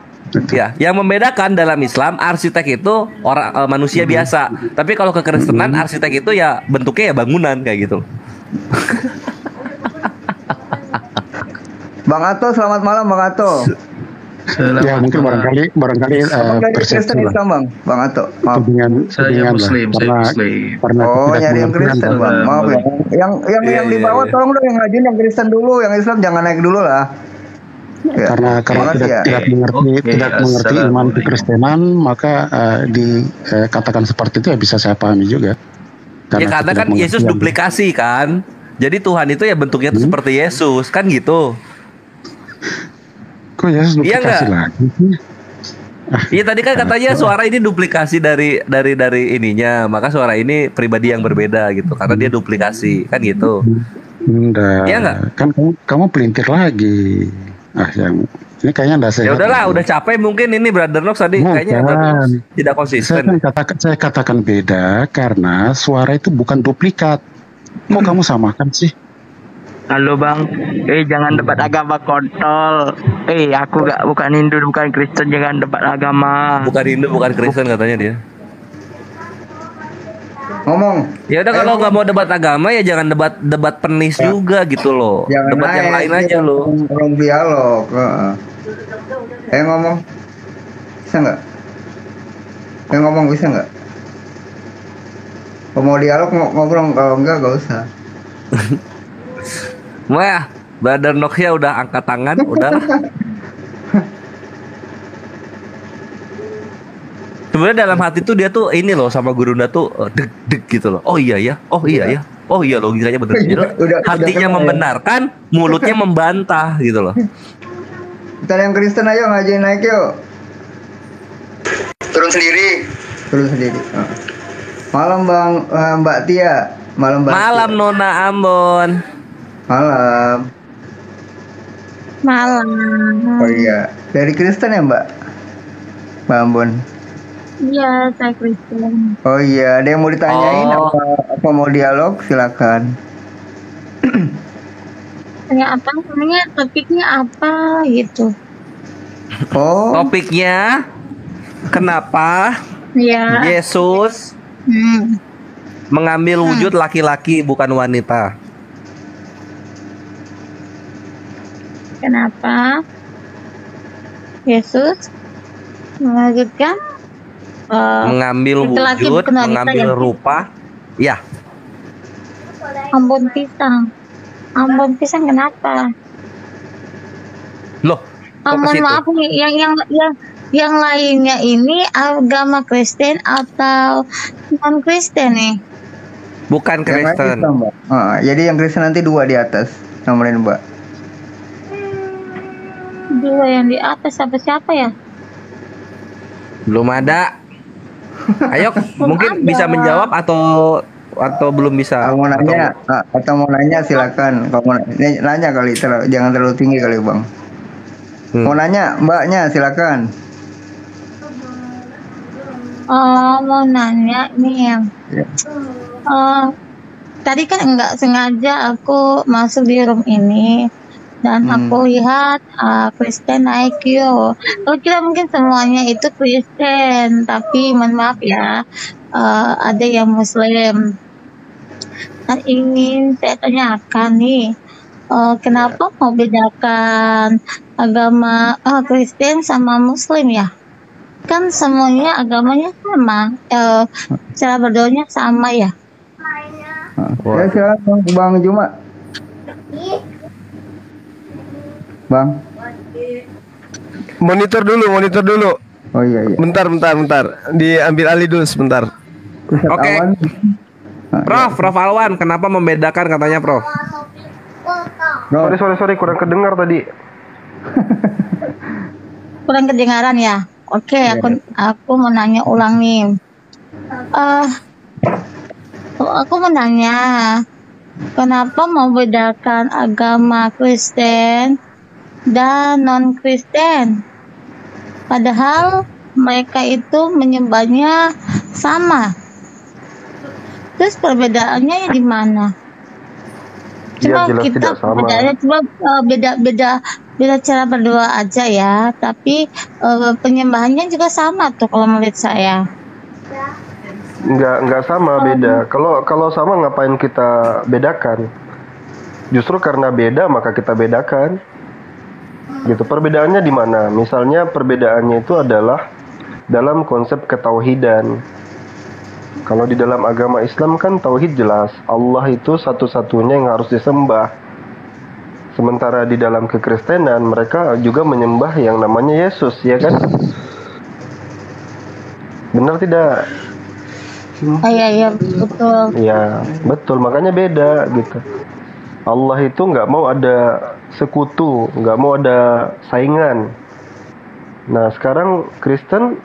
Ya, yang membedakan dalam Islam arsitek itu orang manusia biasa. Tapi kalau ke Kristenan arsitek itu ya bentuknya ya bangunan kayak gitu. Bang Ato, selamat malam Bang Ato. Ya mungkin barangkali Abang dari persepsi Kristen lah. Islam Bang, Bang Ato. Maaf. Saya Muslim, saya Muslim. Karena Oh, tidak nyari yang pengertian, Kristen Bang. Bang. Maaf ya. Yang di bawah tolong dong yang ngajuin yang Kristen dulu, yang Islam jangan naik dulu lah. Ya. Karena Makasih ya. tidak mengerti iman kekristenan, maka dikatakan seperti itu ya bisa saya pahami juga. Ya karena kan Yesus duplikasi kan. Jadi Tuhan itu ya bentuknya tuh seperti Yesus kan gitu. Kok Yesus Iya duplikasi nggak? lagi? Iya tadi kan katanya suara ini duplikasi dari ininya, maka suara ini pribadi yang berbeda gitu karena dia duplikasi kan gitu. Enggak. Iya nggak? Kan kamu pelintir lagi. Yang ini kayaknya enggak sehat. Ya udahlah, udah capek mungkin ini Brother Nox tadi kayaknya tidak konsisten. Saya katakan beda karena suara itu bukan duplikat. Kok kamu samakan sih? Halo bang, jangan debat agama kontol. Aku bukan Hindu, bukan Kristen, jangan debat agama. Bukan Hindu, bukan Kristen katanya dia. Ngomong. Ya udah kalau nggak mau debat agama ya jangan debat penis juga gitu loh. Jangan Debat yang lain aja lo. Ngomong dialog. Ngomong. Bisa nggak? Ngomong bisa nggak? Kalau mau dialog ngobrol, kalau enggak gak usah. Wah, Brother Nokia udah angkat tangan, udah. Sebenarnya dalam hati tuh dia tuh ini loh sama Guru Nda tuh deg gitu loh. Oh iya ya, oh iya ya, oh iya logikanya benar. Hatinya membenarkan, mulutnya membantah gitu loh. Kita yang Kristen ayo ngajain naik yuk. Turun sendiri. Malam Bang Mbak Tia. Malam Nona Ambon. Malam. Oh iya, dari Kristen ya Mbak Ambon? Iya, saya Kristen. Oh iya, ada yang mau ditanyain apa mau dialog? Silakan. Tanya apa? Namanya topiknya apa gitu? Oh. Topiknya kenapa Ya. Yesus mengambil wujud laki-laki bukan wanita? Kenapa Yesus Melanjutkan mengambil laki-laki wujud, bukan wanita mengambil ya? rupa. Ya, Ambon pisang. Ambon pisang kenapa? loh, kok ke Mohon situ? maaf nih, yang lainnya ini agama Kristen atau non Kristen nih? Bukan Yang lain Kristen. Islam, Mbak. Jadi yang Kristen nanti 2 di atas. Nomorin, Mbak. Dua yang di atas siapa ya? Belum ada. Ayo, mungkin ada. bisa menjawab atau belum bisa? Mau nanya atau mau nanya silakan. Kalau mau nanya kali jangan terlalu tinggi kali, Bang. Mau nanya, Mbaknya silakan. Mau nanya nih yang Ya. tadi kan nggak sengaja aku masuk di room ini dan aku lihat Kristen naik yo. Aku kira mungkin semuanya itu Kristen, tapi mohon maaf ya, ada yang Muslim. Dan ingin saya tanyakan nih, kenapa mau bedakan agama Kristen sama Muslim ya? Kan semuanya agamanya sama, cara berdoanya sama ya. Ya silakan Bang Juma. Bang. Monitor dulu. Oh iya. Bentar. Diambil alih dulu sebentar. Oke. Prof Alwan, kenapa membedakan katanya, Prof? Sorry, kurang kedengar tadi. Kurang kedengaran ya. Oke, aku mau nanya ulang nih. Aku mau nanya, kenapa mau bedakan agama Kristen dan non Kristen? Padahal mereka itu menyembahnya sama. Terus perbedaannya ya di mana? Cuma jelas kita tidak sama. perbedaannya cuma beda cara berdoa aja ya, tapi penyembahannya juga sama tuh kalau menurut saya. Nggak sama, beda. Kalau sama ngapain kita bedakan? Justru karena beda maka kita bedakan. Gitu. Perbedaannya di mana? Misalnya perbedaannya itu adalah dalam konsep ketauhidan. Kalau di dalam agama Islam kan tauhid jelas, Allah itu satu-satunya yang harus disembah. Sementara di dalam kekristenan mereka juga menyembah yang namanya Yesus, ya kan? Benar tidak? Iya betul. Ya betul, makanya beda gitu. Allah itu nggak mau ada sekutu, nggak mau ada saingan. Nah sekarang Kristen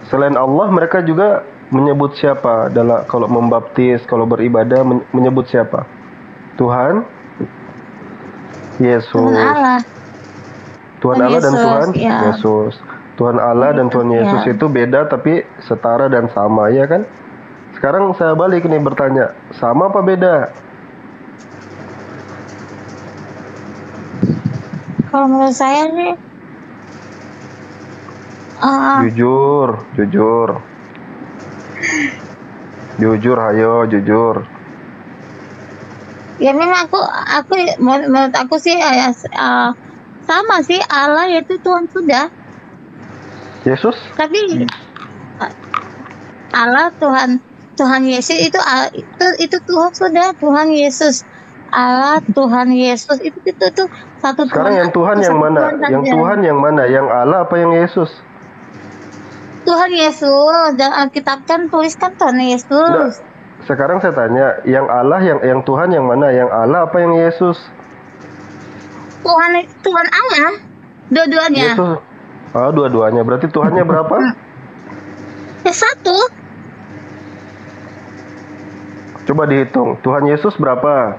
selain Allah mereka juga menyebut siapa dalam kalau membaptis, kalau beribadah menyebut siapa? Tuhan Yesus. Tuhan Allah dan Tuhan Yesus. Tuhan Allah dan Tuhan Yesus itu beda tapi setara dan sama, ya kan? Sekarang saya balik nih bertanya, sama apa beda? Kalau menurut saya nih, jujur, ayo jujur. Ya memang menurut aku sih sama sih, Allah yaitu Tuhan sudah. Yesus? Tapi Allah Tuhan Yesus itu Tuhan sudah, Tuhan Yesus. Allah Tuhan Yesus itu satu. Sekarang yang Tuhan yang mana? Yang Tuhan yang mana? Yang Allah apa yang Yesus? Tuhan Yesus, dan Alkitab kan tuliskan Tuhan Yesus. Nggak. Sekarang saya tanya, yang Allah yang Tuhan yang mana? Yang Allah apa yang Yesus? Tuhan Allah, dua-duanya. Yesus. Dua-duanya. Berarti Tuhannya berapa? Ya satu. Coba dihitung. Tuhan Yesus berapa?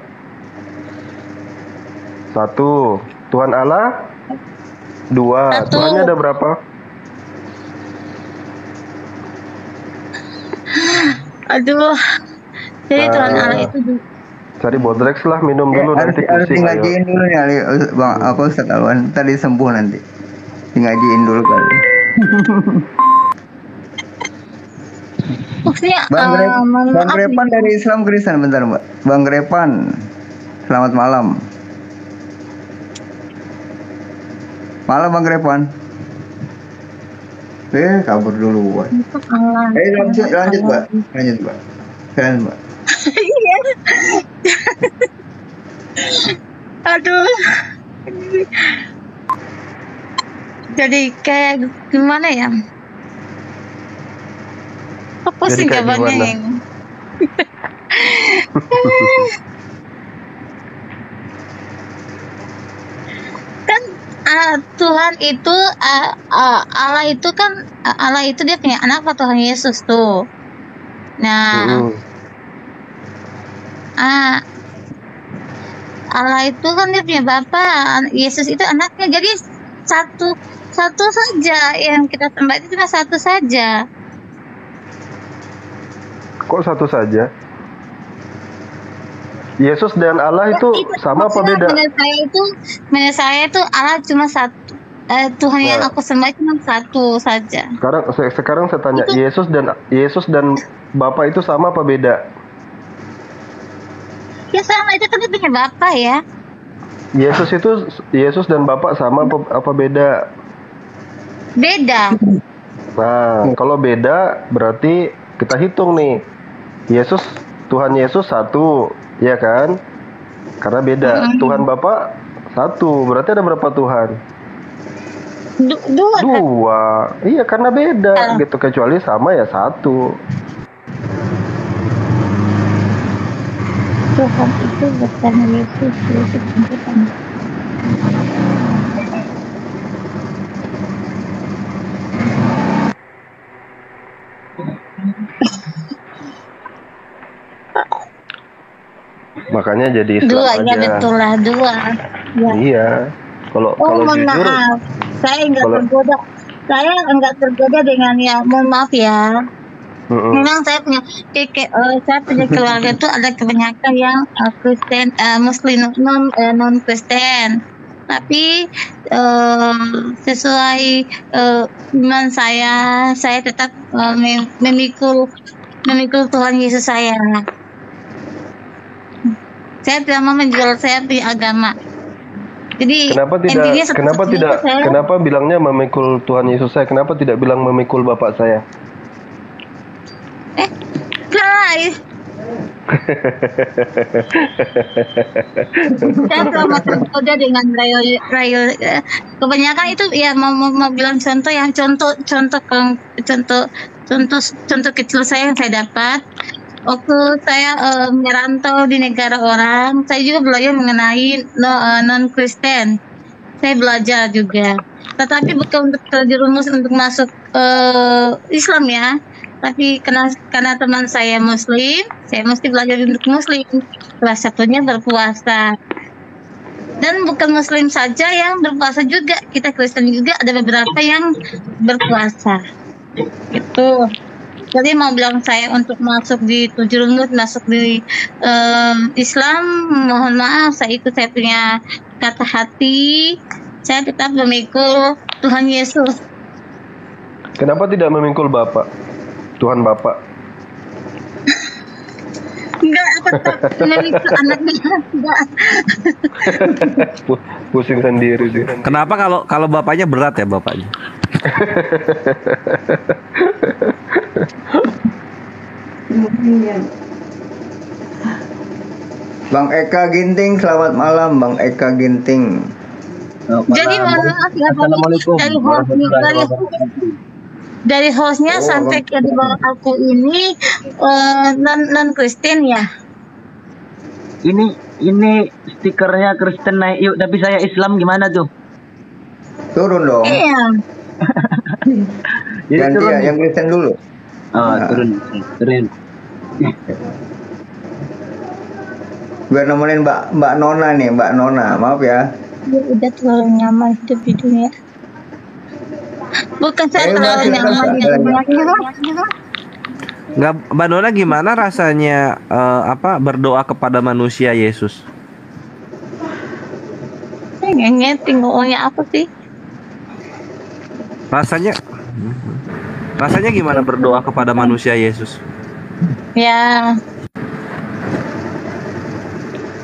Satu. Tuhan Allah? Dua. Satu. Tuhannya ada berapa? Aduh. Jadi Tuhan Allah itu cari Bodrex lah, minum dulu nanti harus pusing. ngajiin dulu nih Bang, aku Ustaz Alwan tadi sembuh nanti. Ngajiin dulu kali. maksudnya Bang Grepan dari Islam Kristen, bentar Mbak. Bang Grepan, selamat malam. Malam Bang Grepan. Kabur duluan. Itu Allah. Lanjut Mbak. Lanjut Mbak. Keren Mbak. Iya. Aduh. Jadi kayak gimana ya? Apa sih kayak jawabannya gimana? yang kan Tuhan itu Allah itu kan Allah itu dia punya anak apa Tuhan Yesus tuh. Nah, Allah itu kan dia punya Bapa, Yesus itu anaknya. Jadi satu saja yang kita sembah itu cuma satu saja. Kok satu saja? Yesus dan Allah itu sama apa beda? Menurut saya itu Allah cuma satu. Tuhan yang aku sembah cuma satu saja. Sekarang saya tanya, Yesus dan Bapa itu sama apa beda? Ya sama, itu kan dia punya Bapa ya. Yesus dan Bapa sama apa beda? Beda. Nah, kalau beda berarti kita hitung nih. Tuhan Yesus satu, ya kan? Karena beda. Tuhan Bapa satu, berarti ada berapa Tuhan? Dua. Iya, karena beda gitu. Kecuali sama ya satu. Tuhan itu bukan Yesus bukan. Makanya jadi Islam dua, aja. Ya betul lah, dua. Ya. Iya. Kalau jujur, maaf. Saya enggak tergoda dengan mohon maaf ya. Memang saya punya keluarga itu ada kebanyakan yang Kristen, Muslim, non Kristen. Tapi sesuai iman saya tetap memikul Tuhan Yesus saya. Saya tidak mau menjual saya punya agama. Jadi kenapa bilangnya memikul Tuhan Yesus saya? Kenapa tidak bilang memikul Bapak saya? Saya selama tergoda dengan rayo kebanyakan itu ya mau bilang contoh kecil saya yang saya dapat waktu saya merantau di negara orang. Saya juga belajar mengenai non Kristen. Saya belajar juga, tetapi bukan untuk terjerumus untuk masuk Islam ya. Tapi karena teman saya Muslim, saya mesti belajar untuk Muslim. Salah satunya berpuasa. Dan bukan Muslim saja yang berpuasa juga, kita Kristen juga ada beberapa yang berpuasa. Itu. Jadi mau bilang saya untuk masuk di terjerumus masuk di Islam, mohon maaf, saya punya kata hati. Saya tetap memikul Tuhan Yesus. Kenapa tidak memikul Bapak? Tuhan Bapak. Enggak, memikul anaknya. Enggak. Pusing sendiri sih. Kenapa kalau bapaknya berat ya bapaknya? Bang Eka Ginting, selamat malam Bang Eka Ginting. Jadi Assalamualaikum. Dari hostnya sampai ke di bawah aku ini non Kristen ya. Ini stikernya Kristen naik yuk, tapi saya Islam gimana tuh? Turun dong. Iya. Ganti ya, yang Kristen dulu. Oh, turun. Biar nemenin Mbak Nona nih, Mbak Nona, maaf ya. Dia udah terlalu nyaman hidup di dunia. Bukan saya terlalu nyaman di dunia. Nggak, Mbak Nona gimana rasanya berdoa kepada manusia Yesus? Ngenyet, ngomongnya apa sih? Rasanya gimana berdoa kepada manusia Yesus? Ya.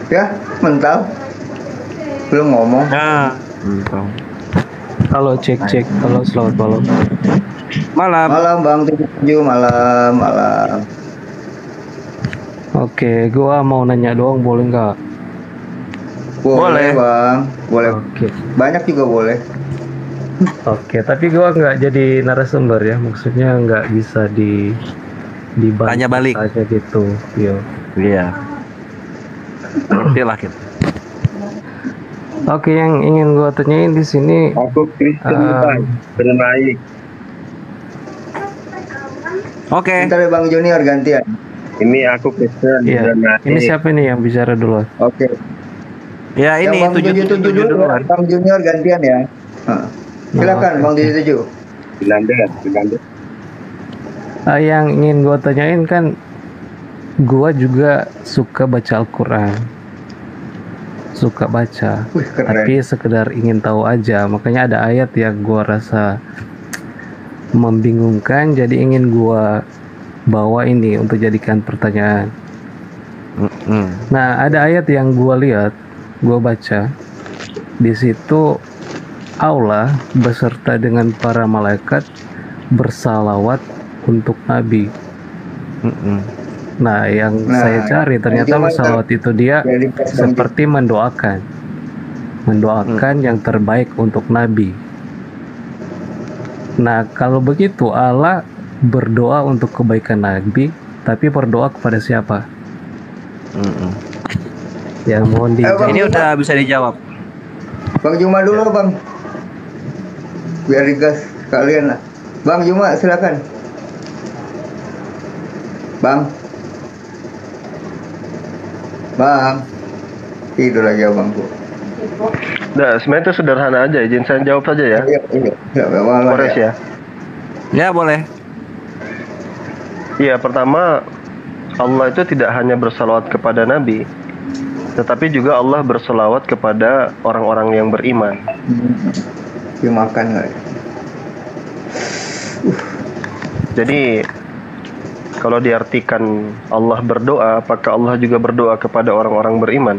Ya, mental. Belum ngomong. Ya, mental. Halo, cek. Halo, selamat malam. Malam Bang 77, malam. Oke, gua mau nanya doang, boleh nggak? Boleh Bang, boleh. Oke. Banyak juga boleh. Oke, tapi gua nggak jadi narasumber ya, maksudnya nggak bisa dibantu Tanya balik aja gitu, yo. Iya. Ngerti lah kita. Oke, yang ingin gua tanyain di sini. Aku Kristen Bang, bernaik. Oke. Bentar ya Bang Junior gantian. Ini aku Kristen. Iya. bernaik. Ini siapa nih yang bicara dulu? Oke. Ya Yang ini Bang 77 dulu, Bang Junior gantian ya. Silakan Bang 77. Belanda. Yang ingin gua tanyain kan, gua juga suka baca Al-Quran, suka baca, tapi sekedar ingin tahu aja. Makanya ada ayat yang gua rasa membingungkan, jadi ingin gua bawa ini untuk jadikan pertanyaan. Nah, ada ayat yang gua lihat, gua baca di situ, Allah beserta dengan para malaikat bersalawat untuk Nabi. Nah, yang saya cari ternyata salawat itu dia seperti mendoakan yang terbaik untuk Nabi. Nah, kalau begitu Allah berdoa untuk kebaikan Nabi, tapi berdoa kepada siapa? Yang mohon dijawab. Ini udah bisa dijawab. Bang Juma dulu Bang. Biar digas kalian lah. Bang Juma silakan. Bang. Tidur lagi abangku. Nah, sebenarnya itu sederhana aja, izin saya jawab saja ya. Iya. Kores ya. Ya boleh. Iya, pertama Allah itu tidak hanya bersalawat kepada Nabi, tetapi juga Allah bersalawat kepada orang-orang yang beriman. Dimakan nggak? Jadi kalau diartikan Allah berdoa, apakah Allah juga berdoa kepada orang-orang beriman?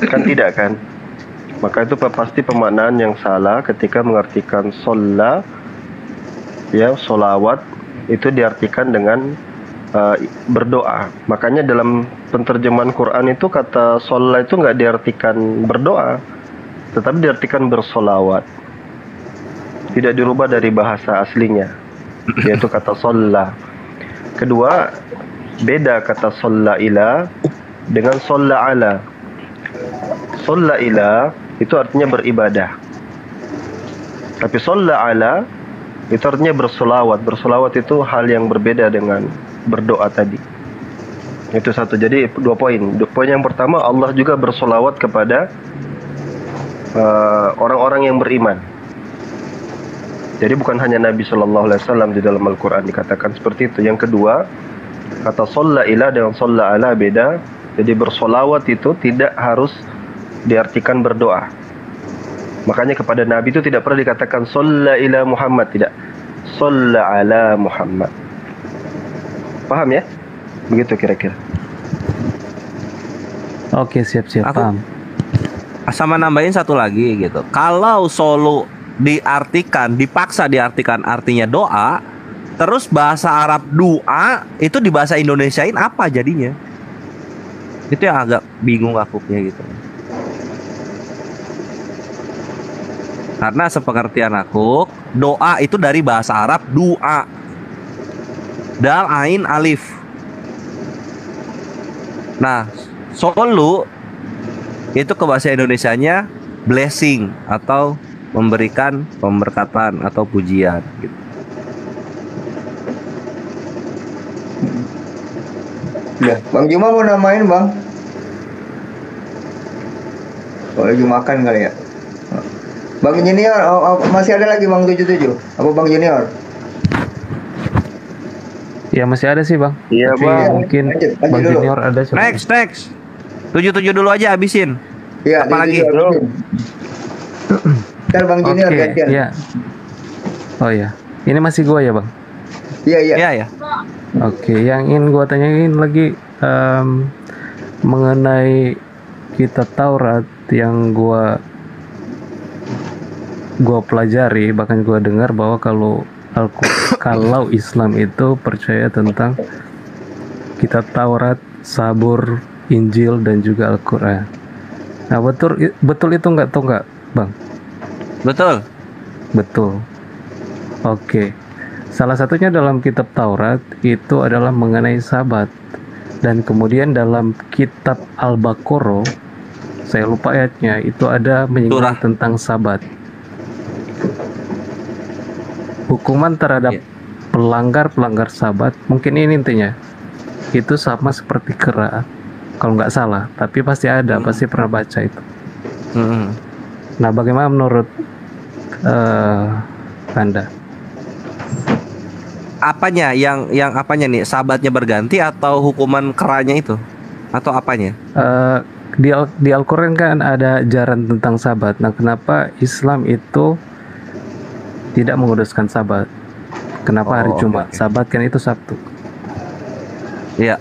Kan tidak kan? Maka itu pasti pemaknaan yang salah ketika mengartikan sholla, ya, sholawat itu diartikan dengan berdoa. Makanya dalam penterjemahan Quran itu kata sholla itu nggak diartikan berdoa, tetapi diartikan bersolawat. Tidak dirubah dari bahasa aslinya, yaitu kata sholla. Kedua, beda kata sholla ila dengan sholla ala. Sholla ila itu artinya beribadah, tapi sholla ala itu artinya bersolawat. Bersolawat itu hal yang berbeda dengan berdoa tadi. Itu satu. Jadi 2 poin. Poin yang pertama, Allah juga bersolawat kepada orang-orang yang beriman. Jadi bukan hanya Nabi Shallallahu Alaihi Wasallam, di dalam Al-Quran dikatakan seperti itu. Yang kedua, kata sholla ila dengan sholla ala beda. Jadi bersolawat itu tidak harus diartikan berdoa. Makanya kepada Nabi itu tidak pernah dikatakan sholla ila Muhammad, tidak, sholla ala Muhammad. Paham ya? Begitu kira-kira. Oke, siap, paham. Sama nambahin satu lagi gitu. Kalau solo dipaksa diartikan artinya doa, terus bahasa Arab doa itu di bahasa Indonesiain apa jadinya? Itu yang agak bingung akunya gitu. Karena sepengertian aku, doa itu dari bahasa Arab doa, dal ain alif. Nah, solo itu ke bahasa Indonesianya blessing atau memberikan pemberkatan atau pujian gitu. Ya, Bang Juma mau namain Bang? Oh, lagi makan kali ya. Bang Junior, masih ada lagi Bang 77? Apa Bang Junior? Ya masih ada sih Bang. Iya Bang. Mungkin Bang dulu. Junior ada. Next. 77 dulu aja habisin. Iya. Apa lagi? Ntar Bang Junior gantian. Iya. Oh ya. Ini masih gua ya Bang? Iya. Oke, yang ingin gua tanyain lagi mengenai kitab Taurat yang gua gue pelajari, bahkan gue dengar bahwa kalau Islam itu percaya tentang kitab Taurat, Zabur, Injil dan juga Al-Quran. Nah betul itu nggak Bang? Betul. Betul. Oke. Salah satunya dalam kitab Taurat itu adalah mengenai Sabat, dan kemudian dalam kitab Al-Baqarah, saya lupa ayatnya, itu ada menyinggung tentang Sabat. Hukuman terhadap pelanggar Sabat, mungkin ini intinya, itu sama seperti kera, kalau nggak salah, tapi pasti ada, pasti pernah baca itu. Nah, bagaimana menurut Anda? Apanya yang apanya nih? Sabatnya berganti atau hukuman keranya itu? Atau apanya? Di Al-Quran kan ada ajaran tentang Sabat. Nah, kenapa Islam itu tidak menguduskan Sabat? Kenapa hari Jumat? Sabat kan itu Sabtu. Iya.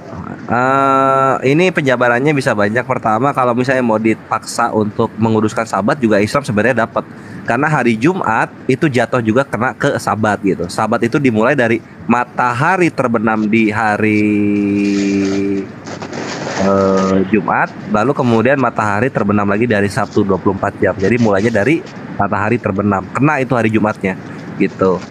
Ini penjabarannya bisa banyak. Pertama, kalau misalnya mau dipaksa untuk menguduskan Sabat juga Islam sebenarnya dapat. Karena hari Jumat itu jatuh juga kena ke Sabat gitu. Sabat itu dimulai dari matahari terbenam di hari Jumat, lalu kemudian matahari terbenam lagi dari Sabtu 24 jam. Jadi mulainya dari matahari terbenam. Kena itu hari Jumatnya gitu.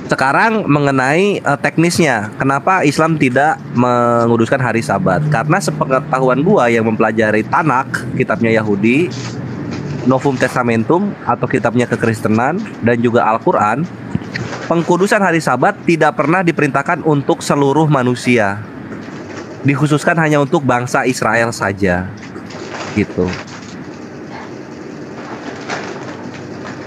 Sekarang mengenai teknisnya, kenapa Islam tidak menguduskan hari Sabat? Karena sepengetahuan gua yang mempelajari Tanakh, kitabnya Yahudi, Novum Testamentum atau kitabnya kekristenan, dan juga Al-Quran, pengkudusan hari Sabat tidak pernah diperintahkan untuk seluruh manusia, dikhususkan hanya untuk bangsa Israel saja gitu.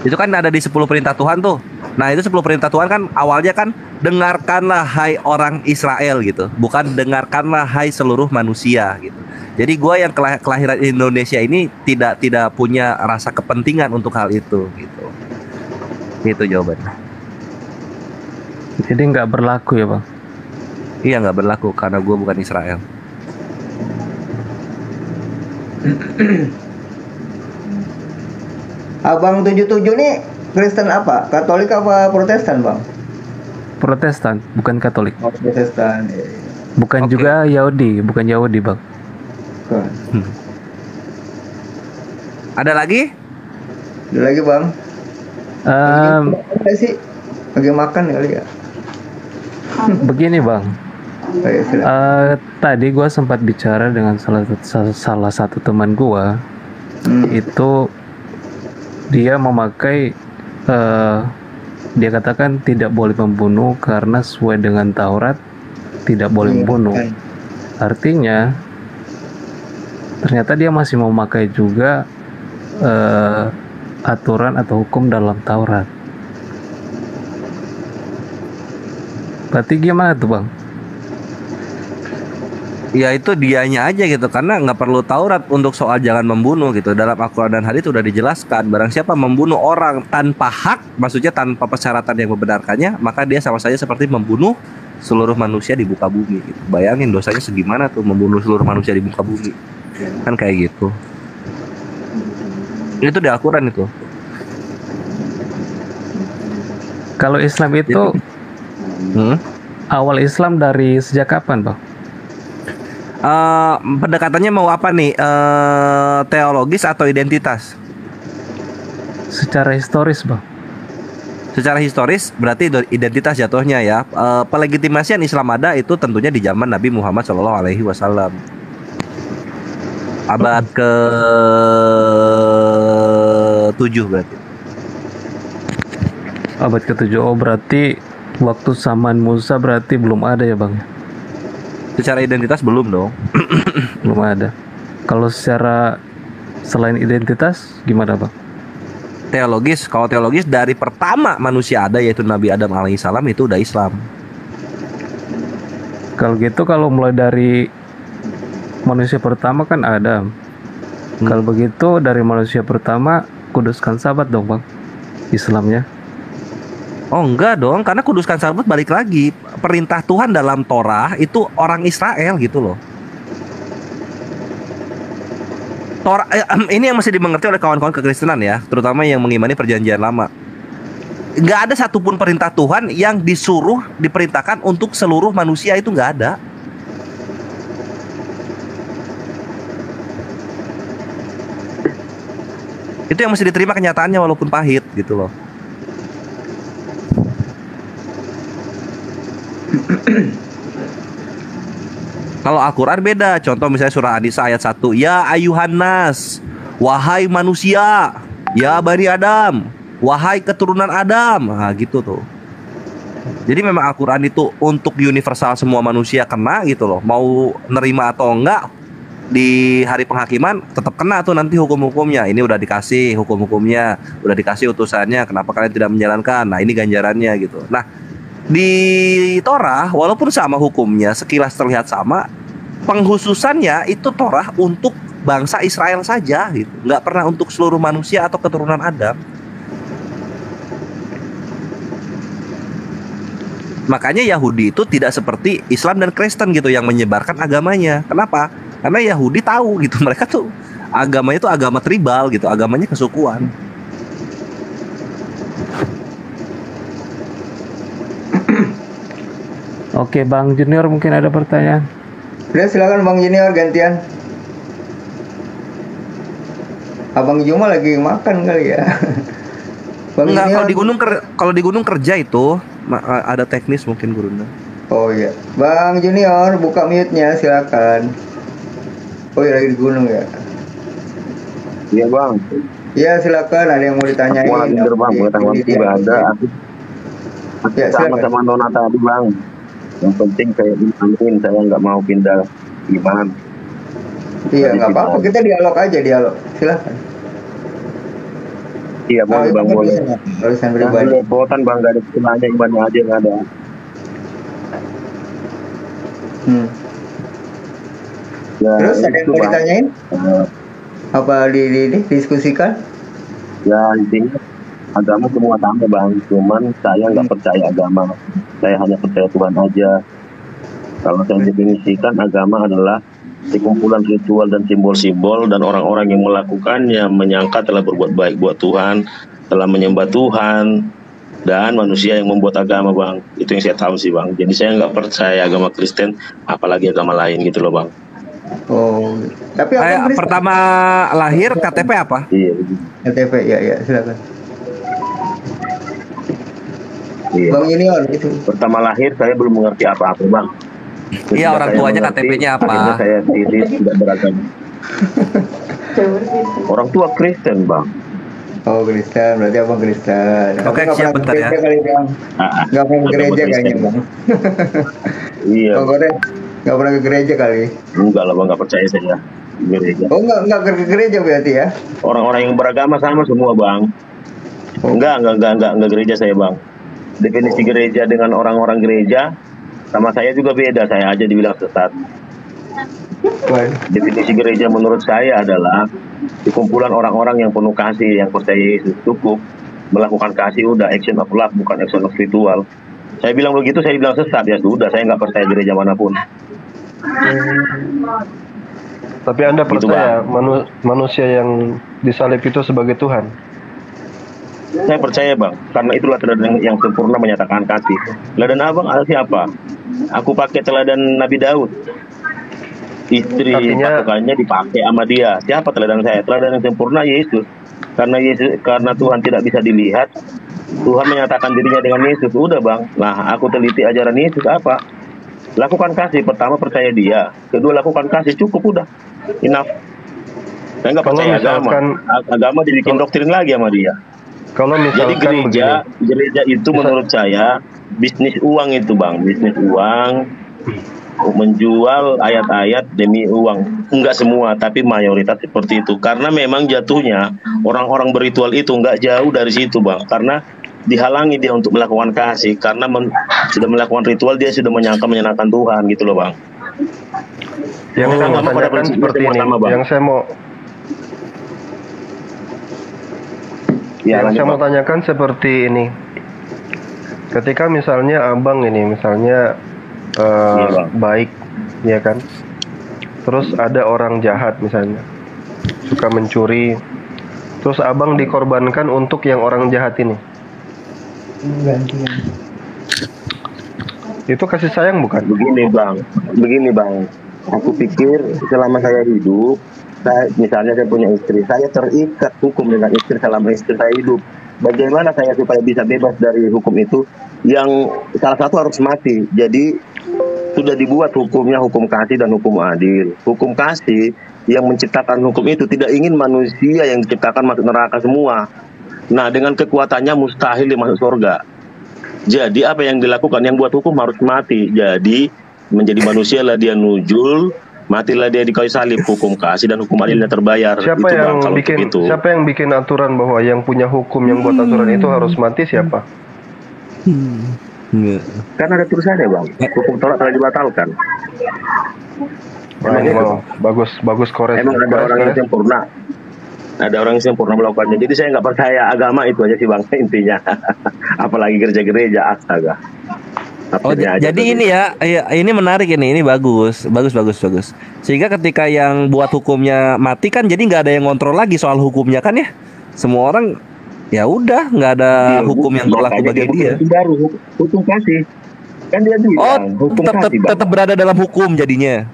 Itu kan ada di 10 perintah Tuhan tuh. Nah, itu 10 perintah Tuhan kan awalnya kan dengarkanlah hai orang Israel gitu, bukan dengarkanlah hai seluruh manusia gitu. Jadi gue yang kelahiran Indonesia ini tidak punya rasa kepentingan untuk hal itu gitu. Itu jawabannya. Jadi nggak berlaku ya Bang? Iya, nggak berlaku karena gue bukan Israel. Abang 77 nih Kristen apa? Katolik apa Protestan Bang? Protestan, bukan Katolik. Oh, Protestan. Bukan juga Yahudi, bukan Yahudi Bang. Ada lagi? Ada lagi Bang. Ada sih, lagi makan kali ya. Begini Bang. Tadi gue sempat bicara dengan salah satu teman gue. Itu dia memakai dia katakan tidak boleh membunuh karena sesuai dengan Taurat tidak boleh membunuh. Artinya ternyata dia masih memakai juga aturan atau hukum dalam Taurat. Berarti gimana tuh Bang? Ya itu dianya aja gitu, karena nggak perlu Taurat untuk soal jangan membunuh gitu. Dalam Al-Quran dan hadits sudah dijelaskan, barang siapa membunuh orang tanpa hak, maksudnya tanpa persyaratan yang membenarkannya, maka dia sama saja seperti membunuh seluruh manusia di muka bumi gitu. Bayangin dosanya segimana tuh membunuh seluruh manusia di muka bumi. Kan kayak gitu. Itu di Al-Quran itu. Kalau Islam itu awal Islam dari sejak kapan Bang? Pendekatannya mau apa nih? Teologis atau identitas? Secara historis Bang. Secara historis berarti identitas jatuhnya ya. Pelegitimasian Islam ada itu tentunya di zaman Nabi Muhammad SAW. Abad ke-7 berarti. Abad ke-7. Oh berarti waktu zaman Musa berarti belum ada ya Bang? Secara identitas belum dong. Belum ada. Kalau secara selain identitas gimana Bang? Teologis, kalau teologis dari pertama manusia ada yaitu Nabi Adam alaihissalam itu udah Islam. Kalau gitu kalau mulai dari manusia pertama kan Adam. Kalau begitu dari manusia pertama kuduskan Sabat dong Bang, Islamnya. Oh enggak dong, karena kuduskan Sabat balik lagi perintah Tuhan dalam Torah itu orang Israel gitu loh. Ini yang mesti dimengerti oleh kawan-kawan kekristenan ya, terutama yang mengimani perjanjian lama. Nggak ada satupun perintah Tuhan yang diperintahkan untuk seluruh manusia, itu nggak ada. Itu yang mesti diterima kenyataannya walaupun pahit gitu loh. Kalau Al-Quran beda. Contoh misalnya surah An-Nisa ayat 1. Ya ayuhan nas, wahai manusia. Ya Bani Adam, wahai keturunan Adam. Nah gitu tuh. Jadi memang Al-Quran itu untuk universal, semua manusia kena gitu loh. Mau nerima atau enggak, di hari penghakiman tetap kena tuh nanti hukum-hukumnya. Ini udah dikasih hukum-hukumnya, udah dikasih utusannya, kenapa kalian tidak menjalankan? Nah ini ganjarannya gitu. Nah di Torah walaupun sama hukumnya, sekilas terlihat sama, penghususannya itu Torah untuk bangsa Israel saja gitu, nggak pernah untuk seluruh manusia atau keturunan Adam. Makanya Yahudi itu tidak seperti Islam dan Kristen gitu yang menyebarkan agamanya. Kenapa? Karena Yahudi tahu gitu, mereka tuh agamanya itu agama tribal gitu, agamanya kesukuan. Oke, Bang Junior mungkin ada pertanyaan. Udah silakan Bang Junior gantian. Abang Juma lagi makan kali ya. Bang Enggak, Junior. kalau di gunung kerja itu ada teknis mungkin gurunya. Oh iya, Bang Junior buka mute-nya silakan. Oh iya lagi di gunung ya. Iya bang. Iya silakan, ada yang mau ditanyain. Aku lagi bang, pengetahuan juga ada. Aku Ya, sama-sama Nona tadi bang. Yang penting saya imanin, saya nggak mau pindah iman. Iya nggak apa-apa, kita dialog aja, dialog. Silakan. Iya boleh bang, boleh. Urusan pribadi. Nah, lepotan bang, nggak ada istilahnya, imannya aja nggak ada. Ya, Terus ada yang itu, mau Bang. ditanyain? Apa didiskusikan? Ya intinya agama semua sama bang, cuman saya nggak percaya agama, saya hanya percaya Tuhan aja. Kalau saya definisikan agama adalah sekumpulan ritual dan simbol-simbol, dan orang-orang yang melakukannya menyangka telah berbuat baik buat Tuhan, telah menyembah Tuhan, dan manusia yang membuat agama bang. Itu yang saya tahu sih bang. Jadi saya nggak percaya agama Kristen, apalagi agama lain gitu loh bang. Oh, tapi pertama lahir KTP apa? Iya. KTP ya silakan. Iya. Bang Junior itu. Pertama lahir saya belum mengerti apa-apa bang. Iya, orang tuanya KTP-nya apa? Akhirnya saya tidak beragama. Orang tua Kristen bang. Oh Kristen, berarti abang Kristen. Oke, Tapi nggak siap, pernah bentar ke ya. gereja kali bang. Nggak pernah ke gereja kayaknya bang. Iya. Bang Goreng nggak pernah ke gereja kali. Enggak lah bang, nggak percaya saya gereja. Oh nggak ke gereja berarti ya? Orang-orang yang beragama sama semua bang. Enggak gereja saya bang. Definisi gereja dengan orang-orang gereja sama saya juga beda. Saya aja dibilang sesat. Definisi gereja menurut saya adalah kumpulan orang-orang yang penuh kasih, yang percaya Yesus. Cukup melakukan kasih, udah action of love, bukan action of ritual. Saya bilang begitu, saya bilang sesat, ya sudah, saya nggak percaya gereja manapun. Tapi Anda percaya manusia yang disalib itu sebagai Tuhan? Saya percaya bang, karena itulah teladan yang sempurna menyatakan kasih. Teladan abang ada siapa? Aku pakai teladan Nabi Daud. Istri pasukannya dipakai sama dia. Siapa teladan saya? Teladan yang sempurna Yesus. Karena Tuhan tidak bisa dilihat, Tuhan menyatakan dirinya dengan Yesus. Udah bang. Nah aku teliti ajaran Yesus apa? Lakukan kasih. Pertama percaya dia. Kedua lakukan kasih. Cukup udah. Enough. Saya nggak percaya agama dibikin doktrin lagi sama dia. Kalau jadi gereja itu menurut saya bisnis uang itu bang, bisnis uang, menjual ayat-ayat demi uang. Enggak semua, tapi mayoritas seperti itu. Karena memang jatuhnya orang-orang berritual itu enggak jauh dari situ bang. Karena dihalangi dia untuk melakukan kasih, karena sudah melakukan ritual, dia sudah menyangka menyenangkan Tuhan gitu loh bang. Yang saya mau tanyakan seperti ini, yang saya mau yang saya mau tanyakan seperti ini. Ketika misalnya abang ini, misalnya baik, ya kan? Terus ada orang jahat misalnya, suka mencuri. Terus abang dikorbankan untuk yang orang jahat ini. Itu kasih sayang bukan? Begini bang, aku pikir selama saya hidup, misalnya saya punya istri, saya terikat hukum dengan istri selama istri saya hidup. Bagaimana saya supaya bisa bebas dari hukum itu? Yang salah satu harus mati. Jadi sudah dibuat hukumnya, hukum kasih dan hukum adil. Hukum kasih yang menciptakan hukum itu tidak ingin manusia yang diciptakan masuk neraka semua. Nah, dengan kekuatannya mustahil dia masuk surga. Jadi apa yang dilakukan, yang buat hukum harus mati. Jadi menjadi manusia lah dia nujul, matilah dia di kayu salib. Hukum kasih dan hukum adilnya terbayar. Siapa itu yang bang, bikin itu. Siapa yang bikin aturan bahwa yang punya hukum yang buat aturan itu harus mati siapa? Karena ada tulisannya bang, hukum Taurat telah dibatalkan. Bagus kores. Emang ada orang yang sempurna. Ada orang yang sempurna melakukannya. Jadi saya nggak percaya agama itu aja sih bang, intinya. Apalagi gereja-gereja, astaga. Jadi ini ya, ini menarik ini bagus. Sehingga ketika yang buat hukumnya mati kan, jadi nggak ada yang ngontrol lagi soal hukumnya kan ya. Semua orang ya udah nggak ada hukum yang berlaku bagi dia. Baru hukum kasih. Kan dia bilang, hukum tetap berada dalam hukum jadinya.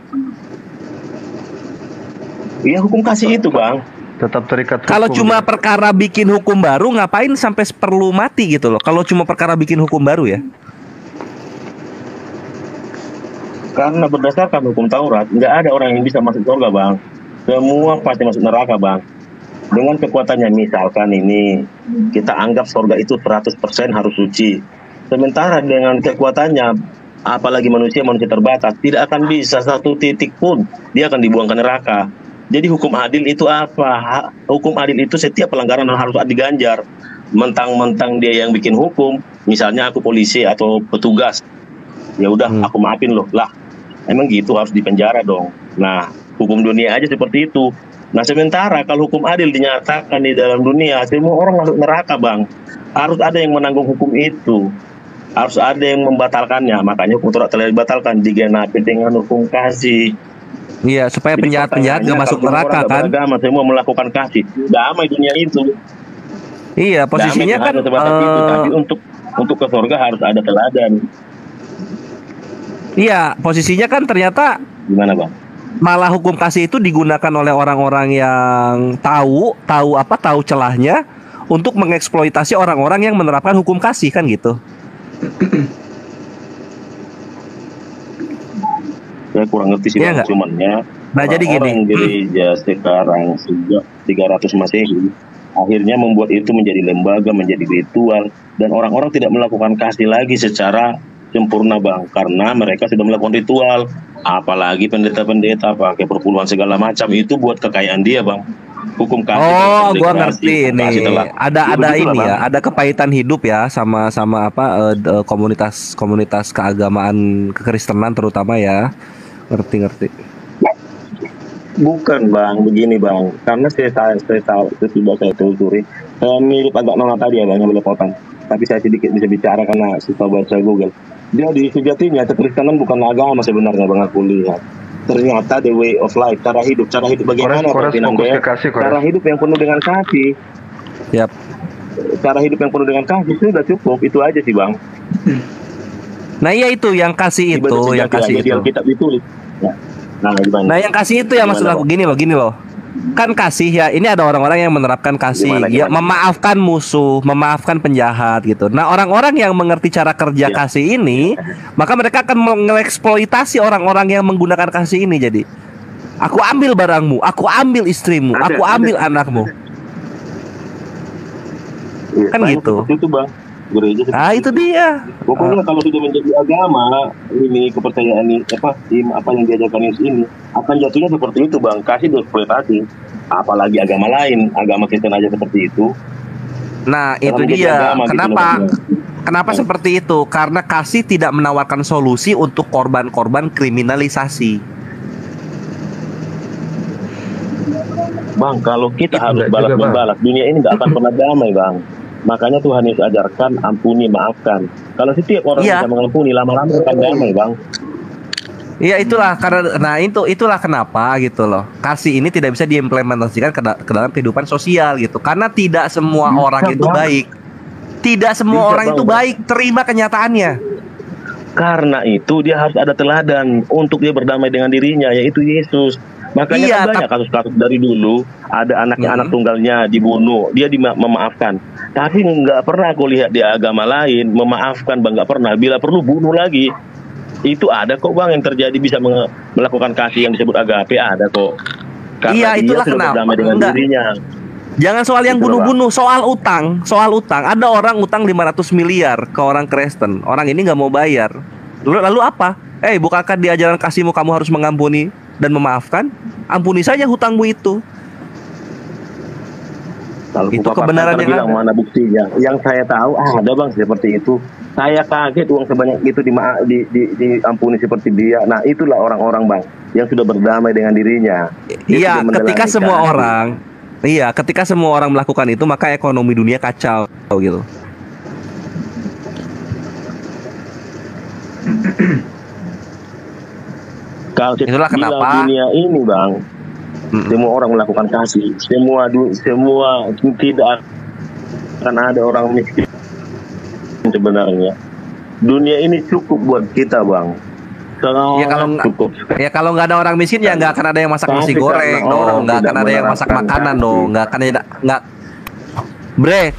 Iya hukum kasih itu bang. Tetap terikat hukum. Kalau cuma perkara bikin hukum baru, ngapain sampai perlu mati gitu loh? Kalau cuma perkara bikin hukum baru ya. Karena berdasarkan hukum Taurat, nggak ada orang yang bisa masuk surga bang. Semua pasti masuk neraka bang. Dengan kekuatannya, misalkan ini kita anggap surga itu 100% harus suci. Sementara dengan kekuatannya, apalagi manusia terbatas, tidak akan bisa satu titik pun dia akan dibuang ke neraka. Jadi hukum adil itu apa? Hukum adil itu setiap pelanggaran harus diganjar. Mentang-mentang dia yang bikin hukum, misalnya aku polisi atau petugas, ya udah aku maafin loh lah. Emang gitu harus dipenjara dong. Nah, hukum dunia aja seperti itu. Nah, sementara kalau hukum adil dinyatakan di dalam dunia, semua orang masuk neraka bang. Harus ada yang menanggung hukum itu. Harus ada yang membatalkannya. Makanya hukum Taurat telah dibatalkan, digenapi dengan hukum kasih. Iya, supaya penjahat-penjahat gak masuk neraka kan. Beragama, semua melakukan kasih. Damai dunia itu. Iya, posisinya kan tapi untuk ke surga harus ada teladan. Iya, posisinya kan ternyata gimana bang? Malah hukum kasih itu digunakan oleh orang-orang yang tahu celahnya untuk mengeksploitasi orang-orang yang menerapkan hukum kasih kan gitu. Saya kurang ngerti sih bang, cumannya. Nah jadi gini, gereja sekarang sejak 300 Masehi akhirnya membuat itu menjadi lembaga, menjadi ritual, dan orang-orang tidak melakukan kasih lagi secara sempurna bang, karena mereka sudah melakukan ritual. Apalagi pendeta-pendeta pakai perpuluhan segala macam, itu buat kekayaan dia bang. Hukum kasih. Oh, gua ngerti nih. Ada ini ya, ada kepahitan hidup ya sama komunitas keagamaan kekristenan terutama ya. Ngerti. Bukan bang, begini bang. Karena saya telusuri. Saya mirip agak nona tadi ya bang, yang belepotan. Tapi saya sedikit bisa bicara karena suka baca Google. Jadi sejatinya kekristenan bukan agama sebenarnya bang, aku lihat. Ternyata the way of life, cara hidup bagaimana cara hidup yang penuh dengan kasih. Yap. Cara hidup yang penuh dengan kasih sudah cukup, itu aja sih bang. Nah iya itu yang kasih itu, yang kasih itu. Alkitab ditulis. Ya. Nah yang kasih itu ya maksud aku gini loh. Kan kasih ya, ini ada orang-orang yang menerapkan kasih, ya memaafkan musuh, memaafkan penjahat gitu. Nah orang-orang yang mengerti cara kerja kasih ini, maka mereka akan mengeksploitasi orang-orang yang menggunakan kasih ini. Jadi, aku ambil barangmu, aku ambil istrimu, aku ambil anakmu. Kan gitu. Itu bang. Gereja itu dia. Pokoknya kalau sudah menjadi agama ini, kepercayaan ini apa yang diajarkan ini akan jatuhnya seperti itu bang, kasih dieksploitasi. Apalagi agama lain, agama Kristen aja seperti itu. Nah itu dia kenapa seperti itu, karena kasih tidak menawarkan solusi untuk korban-korban kriminalisasi. Bang, kalau kita harus balas, dunia ini nggak akan pernah damai bang. Makanya Tuhan Yesus ajarkan ampuni, maafkan. Kalau setiap orang bisa mengampuni, lama-lama akan damai bang. Iya itulah karena itulah kenapa gitu loh. Kasih ini tidak bisa diimplementasikan ke dalam kehidupan sosial gitu. Karena tidak semua orang itu baik. Tidak semua orang itu baik, terima kenyataannya. Karena itu dia harus ada teladan untuk dia berdamai dengan dirinya, yaitu Yesus. Makanya kan banyak kasus-kasus dari dulu, ada anaknya anak tunggalnya dibunuh, dia memaafkan. Tapi nggak pernah aku lihat di agama lain memaafkan, bang, nggak pernah. Bila perlu bunuh lagi. Itu ada kok bang yang terjadi bisa melakukan kasih yang disebut agape, ada kok. Karena iya itulah dia sudah kenapa. berdamai dengan dirinya. Jangan soal yang bunuh-bunuh, soal utang. Ada orang utang 500 miliar ke orang Kristen. Orang ini nggak mau bayar. Lalu apa? Bukankah di ajaran kasihmu kamu harus mengampuni dan memaafkan? Ampuni saja hutangmu itu. Kalau itu kebenaran yang bilang mana buktinya? Yang saya tahu ada bang seperti itu. Saya kaget uang sebanyak itu diampuni seperti dia. Nah itulah orang-orang bang yang sudah berdamai dengan dirinya. Iya, ketika semua orang ketika semua orang melakukan itu, maka ekonomi dunia kacau gitu. Kalau itulah kenapa dunia ini bang, semua orang melakukan kasih, semua tidak akan ada orang miskin sebenarnya. Dunia ini cukup buat kita bang. Kalau nggak ada orang miskin ya nggak akan ada yang masak nasi goreng dong, nggak akan ada yang masak makanan dong,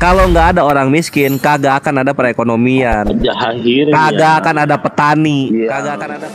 kalau nggak ada orang miskin kagak akan ada perekonomian, kagak akan ada petani, kagak akan ada